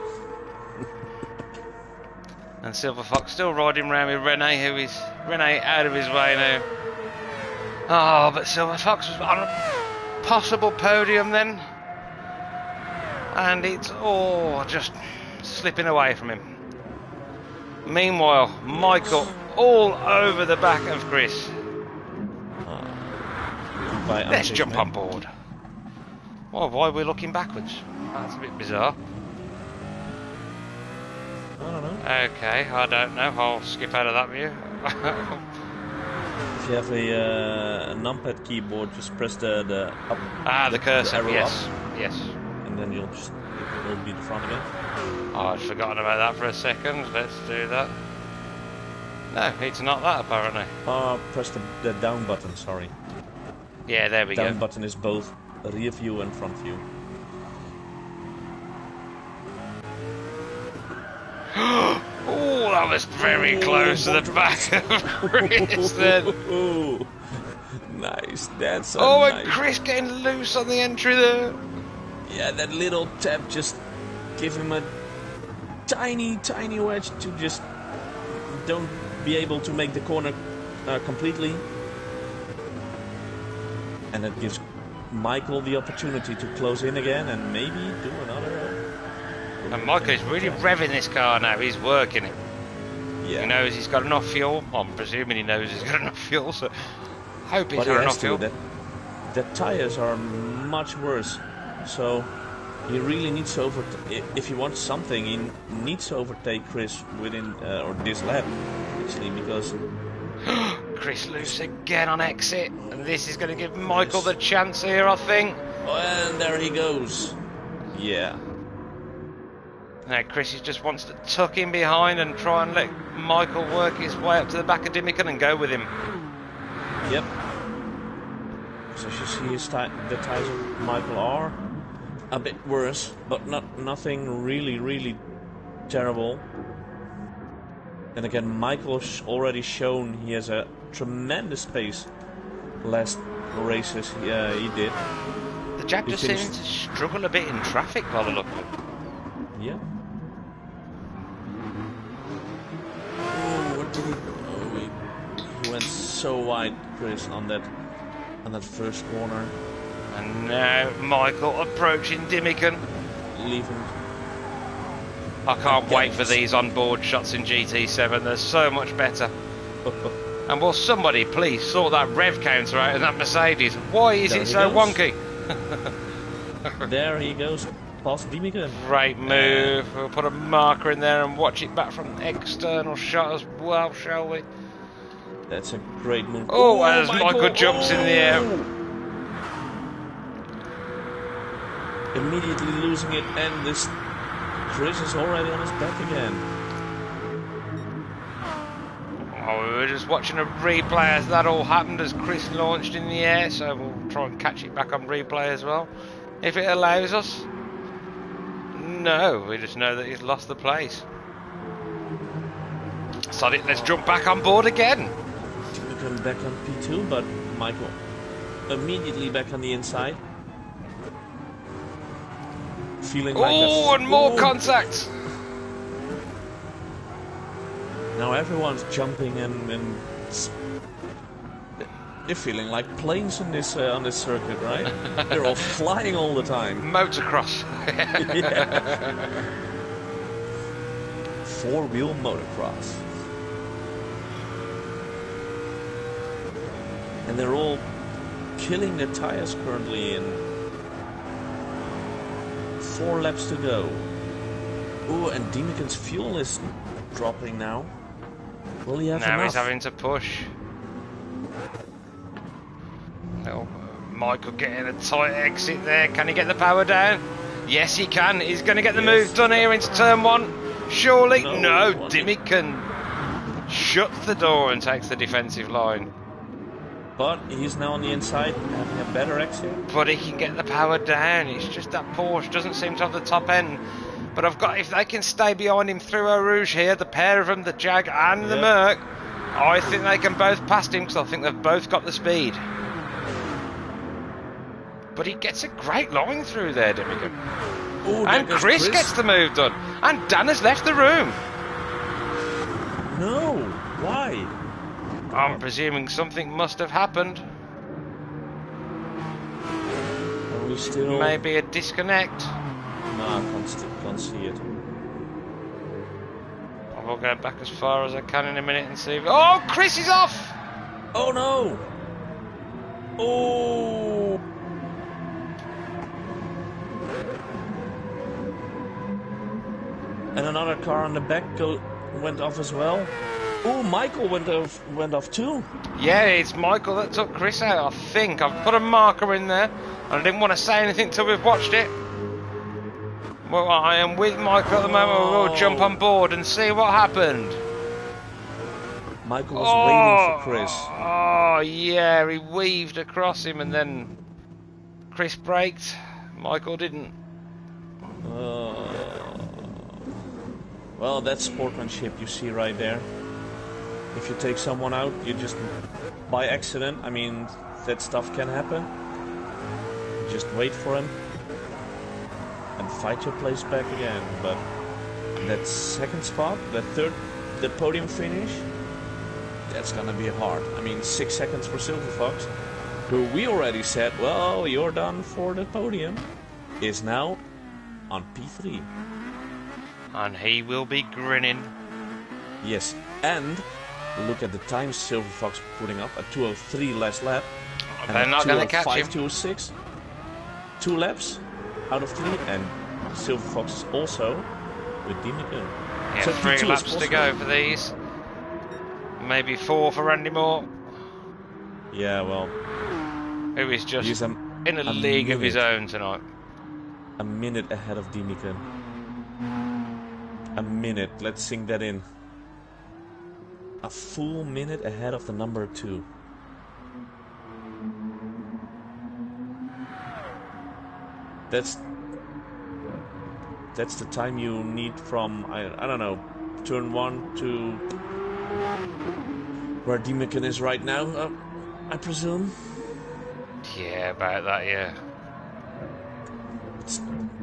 And Silver Fox still riding around with Rene, who is out of his way now. Oh, but Silver Fox was on a possible podium then. And it's all just slipping away from him. Meanwhile, Michael all over the back of Chris. Let's jump on board. Well, why are we looking backwards? That's a bit bizarre. I don't know. Okay, I don't know. I'll skip out of that view. If you have a numpad keyboard, just press the up. The cursor. The Yes, up, yes. and then it will be the front again. Oh, I'd forgotten about that for a second. Let's do that. No, it's not that apparently. Press the down button. Sorry. Yeah, there we go. Down button is both rear view and front view. Oh, that was very close to the back of Chris then. Ooh, nice. That's a and nice. Chris getting loose on the entry there. Yeah, that little tap just give him a tiny wedge to just don't be able to make the corner completely. And it gives Michael the opportunity to close in again and maybe do another. And Michael is really revving this car now. He's working it. Yeah. He knows he's got enough fuel. Well, I'm presuming he knows he's got enough fuel, so hope he's got enough fuel. The tires are much worse, so he really needs to if he wants something, he needs to overtake Chris within or this lap, actually, because Chris loose again on exit, and this is going to give Michael the chance here, I think. And there he goes. Yeah. Now Chris just wants to tuck in behind and try and let Michael work his way up to the back of Dimican and go with him. Yep. So you see the tires of Michael are a bit worse, but nothing really terrible. And again, Michael's already shown he has a tremendous pace. Last races he did. The Jap just seems to struggle a bit in traffic by the look of it. Yeah. Oh, what did he? Oh, he went so wide, Chris, on that first corner. And now Michael approaching Dimican. Leave him. I can't wait for these onboard shots in GT7. They're so much better. And will somebody please sort that rev counter out in that Mercedes? Why is it so wonky? There he goes, past Dimican. Great move. We'll put a marker in there and watch it back from external shot as well, shall we? That's a great move. Oh, as Michael jumps in the air. Immediately losing it, and this Chris is already on his back again. Oh, we were just watching a replay as that all happened as Chris launched in the air, so we'll try and catch it back on replay as well, if it allows us. No, we just know that he's lost the place. So let's jump back on board again. Come back on P2, but Michael immediately back on the inside. Feeling like and more contact. Now everyone's jumping and they're feeling like planes on this circuit, right? They're all flying all the time. Motocross. Yeah. Four-wheel motocross. And they're all killing their tires currently in 4 laps to go. Ooh, and Dimican's fuel is dropping now. Will he have enough? Now he's having to push. Little Michael getting a tight exit there. Can he get the power down? Yes, he can. He's going to get the move done here into turn 1. Surely? No, Dimican shuts the door and takes the defensive line. But he's now on the inside, having a better exit. But he can get the power down. It's just that Porsche doesn't seem to have the top end. But if they can stay behind him through Eau Rouge here, the pair of them, the Jag and the Merc, I think they can both pass him because I think they've both got the speed. But he gets a great line through there, Dimican. Ooh, and Chris gets the move done. And Dan has left the room. No, why? I'm presuming something must have happened. Are we still... Maybe a disconnect. No, I can't see it. I'll go back as far as I can in a minute and see. Oh, Chris is off! Oh no! Oh! And another car on the back went off as well. Oh, Michael went off too. Yeah, it's Michael that took Chris out, I think. I've put a marker in there, and I didn't want to say anything till we've watched it. Well, I am with Michael at the moment. We'll jump on board and see what happened. Michael was waiting for Chris. Oh, yeah, he weaved across him and then Chris braked. Michael didn't. Well, that's sportsmanship you see right there. If you take someone out, you just by accident. I mean, that stuff can happen. Just wait for him and fight your place back again. But that second spot, the podium finish, that's gonna be hard. I mean, 6 seconds for Silver Fox, who we already said, well, you're done for the podium, is now on P3. And he will be grinning. Yes, and look at the time Silver Fox putting up, a 2:03 last lap. They're not going to catch him. 2:06. 2 laps out of 3, and Silver Fox is also with Dimican. Yeah, So 3 P2 laps to go for these. Maybe 4 for Randy Moore, Yeah, well, who is just he's in a league of his own tonight. a minute ahead of Dimican. A minute, let's sink that in. A full minute ahead of the number 2. That's the time you need from, I don't know, turn 1 to where Dimican is right now, I presume. Yeah, about that, yeah. It's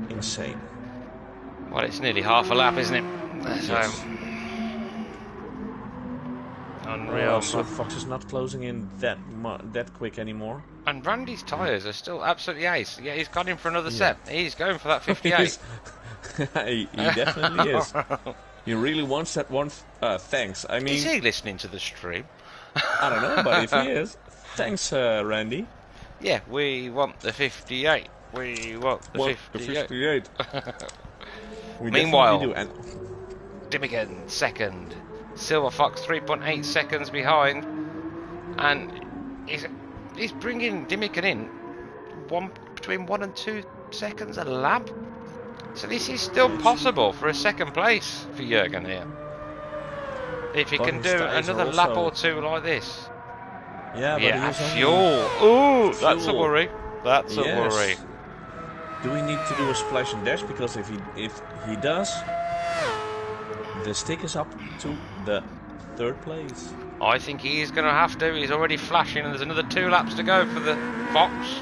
insane. Well, it's nearly half a lap, isn't it? So, Yes. unreal. Silver Fox is not closing in that quick anymore. And Randy's tyres are still absolutely ace. Yeah, he's got him for another set. He's going for that 58. he definitely is. He really wants that one. Thanks. I mean, Is he listening to the stream? I don't know, but if he is, thanks, Randy. Yeah, we want the 58. We want the 58. We Meanwhile, definitely do. And Dimican second. Silver Fox 3.8 seconds behind. And he's bringing Dimican in between 1 and 2 seconds a lap. So this is still possible for a second place for Jürgen here. If he can do another lap or 2 like this. Yeah, but Yeah, he's fuel. Ooh, that's a Fuel. worry. That's a worry. Do we need to do a splash and dash? Because if he does, the stick is up to the 3rd place. I think he is going to have to. He's already flashing, and there's another 2 laps to go for the Fox.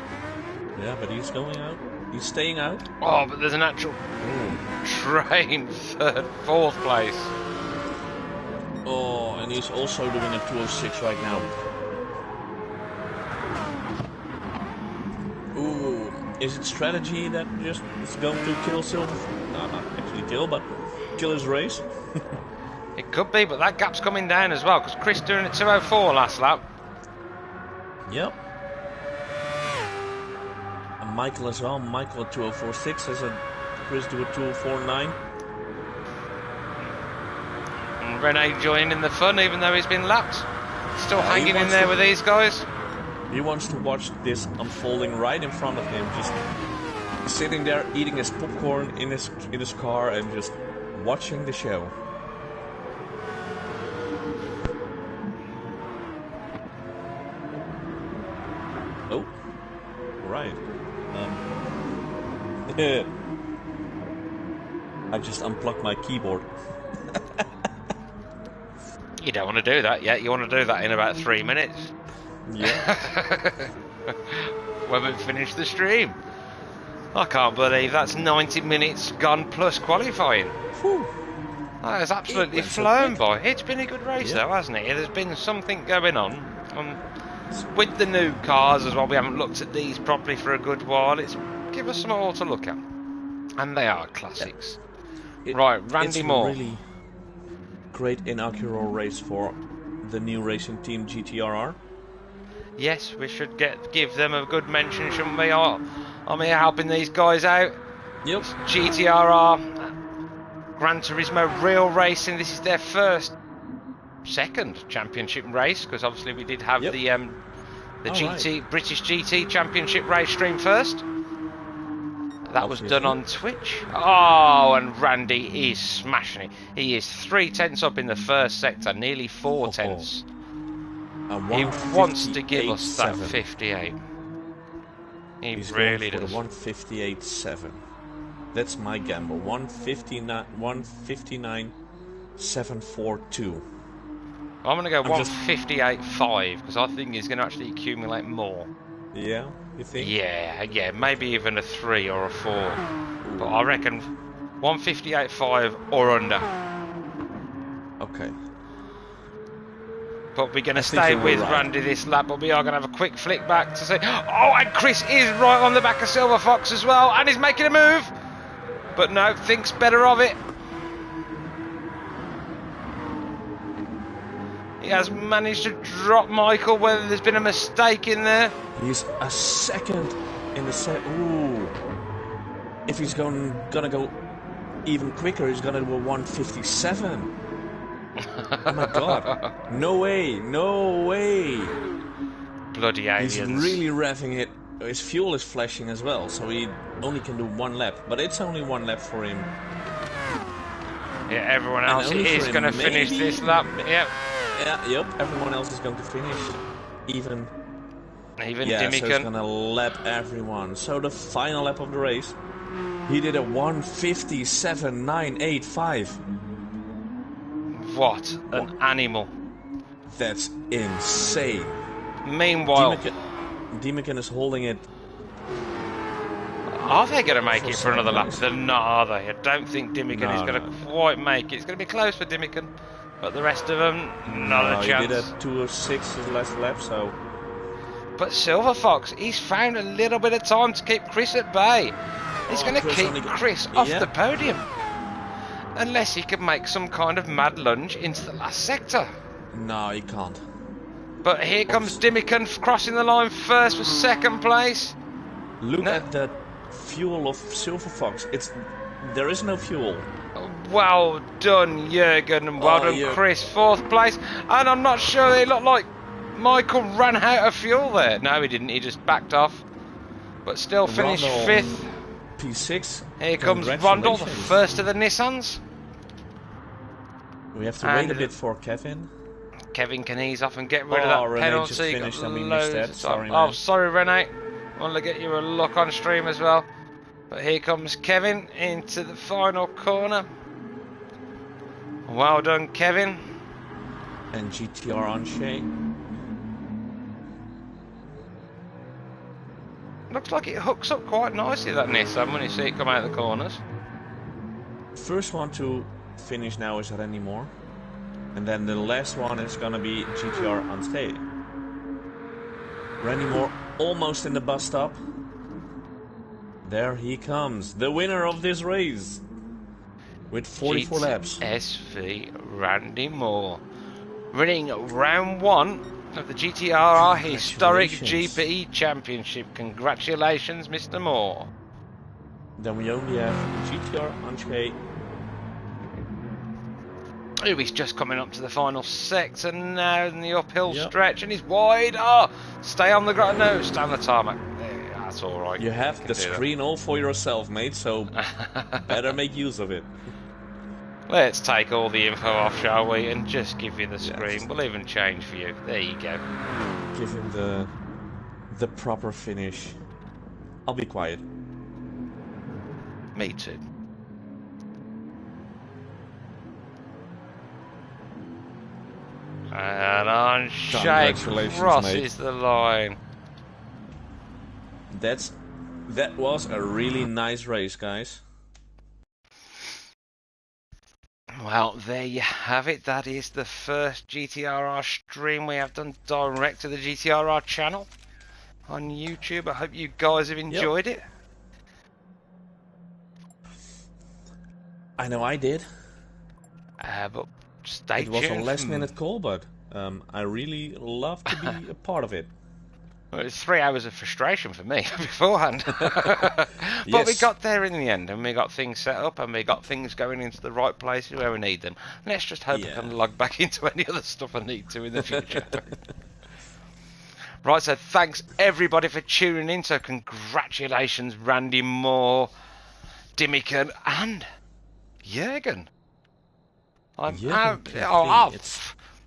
Yeah, but he's going out. He's staying out. Oh, but there's an actual train 3rd, 4th place. Oh, and he's also doing a 2:06 right now. Ooh, is it strategy that just is going to kill Silver? No, not actually kill, but kill his race. It could be, but that gap's coming down as well, because Chris doing a 2:04 last lap. Yep. And Michael as well. Michael at 2:04.6 as a Chris do a 2:04.9. And Rene joining in the fun, even though he's been lapped. Still hanging in there to, with these guys. He wants to watch this unfolding right in front of him, just sitting there eating his popcorn in his car and just watching the show. Oh, right. I just unplugged my keyboard. You don't want to do that yet. You want to do that in about 3 minutes. Yeah. When we finish the stream. I can't believe that's 90 minutes gone plus qualifying. Whew. That has absolutely went so flown quick. by. It's been a good race though, hasn't it? There's been something going on. With the new cars as well, we haven't looked at these properly for a good while. It's give us some more to look at. And they are classics. Right, Randy Moore. Really, great inaugural race for the new racing team GTRR. Yes, we should give them a good mention, shouldn't we? I'm here helping these guys out. Yep. It's GTRR, Gran Turismo Real Racing. This is their second championship race, because obviously we did have the British GT Championship race stream first. That was done on Twitch. Oh, and Randy is smashing it. He is 3/10 up in the first sector, nearly 4/10. He wants to give us that 58. He's really going for does. The 158.7. That's my gamble. 159.742. I'm going to go 158.5 because I think he's going to actually accumulate more. Yeah, you think? Yeah, maybe even a 3 or a 4. But I reckon 158.5 or under. Okay. But we're going to stay with Randy this lap, but we are going to have a quick flick back to say, oh, and Chris is right on the back of Silver Fox as well, and he's making a move. But no, thinks better of it. He has managed to drop Michael, whether there's been a mistake in there. He's a second in the set. Ooh. If he's gonna go even quicker, he's gonna do a 157. Oh my god. No way. Bloody aliens. He's really revving it. His fuel is flashing as well, so he only can do 1 lap. But it's only 1 lap for him. Yeah, everyone else is going to finish this lap. Yep. Yep. Everyone else is going to finish. Even Dimican. So he's going to lap everyone. So the final lap of the race, he did a 157.985. What an animal. That's insane. Meanwhile, Dimican is holding it. Are they going to make it for another lap? They're not, are they? I don't think Dimican is going to quite make it. It's going to be close for Dimican, but the rest of them, not a chance. He did a 2:06 his last lap, so. But Silver Fox, he's found a little bit of time to keep Chris at bay. He's going to keep Chris off the podium. Unless he can make some kind of mad lunge into the last sector. No, he can't. But here comes Dimican crossing the line first for second place. Look at the fuel of Silver Fox. There is no fuel. Well done, Jürgen, and well done, Chris. 4th place. And I'm not sure it looked like Michael ran out of fuel there. No, he didn't. He just backed off. But still finished 5th. P6. Here comes Rondel, the first of the Nissans. We have to wait a bit for Kevin. Kevin can ease off and get rid of that penalty. Just finished and we missed that. Sorry, man. Oh, sorry, Renee. I want to get you a look on stream as well. But here comes Kevin into the final corner. Well done, Kevin. And GTR on Shay. Looks like it hooks up quite nicely, that Nissan, when you see it come out of the corners. First one to finish now is Randy Moore. And then the last one is gonna be GTR on Stay. Randy Moore almost in the bus stop. There he comes, the winner of this race. With 44 laps. SV Randy Moore. Winning round 1 of the GTRR Historic GP Championship. Congratulations, Mr. Moore. Then we only have GTR Anche. Oh, he's just coming up to the final sector now in the uphill stretch, and he's wide. Oh, stay on the ground. No, stay on the tarmac. That's all right. You have the screen all for yourself, mate, so better make use of it. Let's take all the info off, shall we, and just give you the screen. We'll even change for you. There you go. Give him the proper finish. I'll be quiet. Me too. And on Shake crosses the line. That was a really nice race, guys. Well, there you have it. That is the first GTRR stream we have done direct to the GTRR channel on YouTube. I hope you guys have enjoyed it. I know I did. But stay It was a tuned. last-minute call, but I really love to be a part of it. Well, it was 3 hours of frustration for me beforehand. But we Yes. got there in the end, and we got things set up, and we got things going into the right places where we need them. Let's just hope I can log back into any other stuff I need to in the future. Right, so thanks everybody for tuning in. So congratulations, Randy Moore, Dimican, and Jürgen.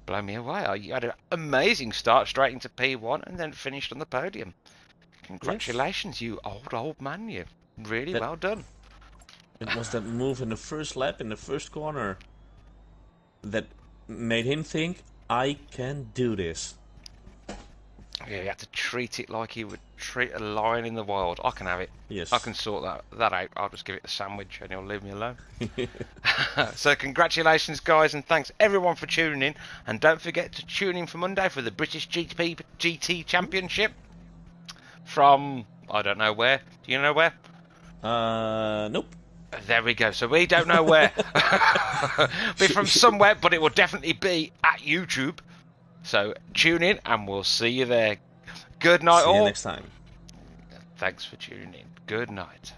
Blow me away. You had an amazing start straight into P1 and then finished on the podium. Congratulations, you old man, you. Really well done. It was that move in the first lap, in the first corner, that made him think, I can do this. Yeah, you have to treat it like you would treat a lion in the wild. I can have it. Yes. I can sort that out. I'll just give it the sandwich and he'll leave me alone. So congratulations, guys, and thanks everyone for tuning in. And don't forget to tune in for Monday for the British GT Championship from, I don't know where. Do you know where? Nope. There we go. So we don't know where. Be from somewhere, but it will definitely be at YouTube. So tune in and we'll see you there. Good night all. See you next time. Thanks for tuning in. Good night.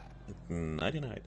Nighty night.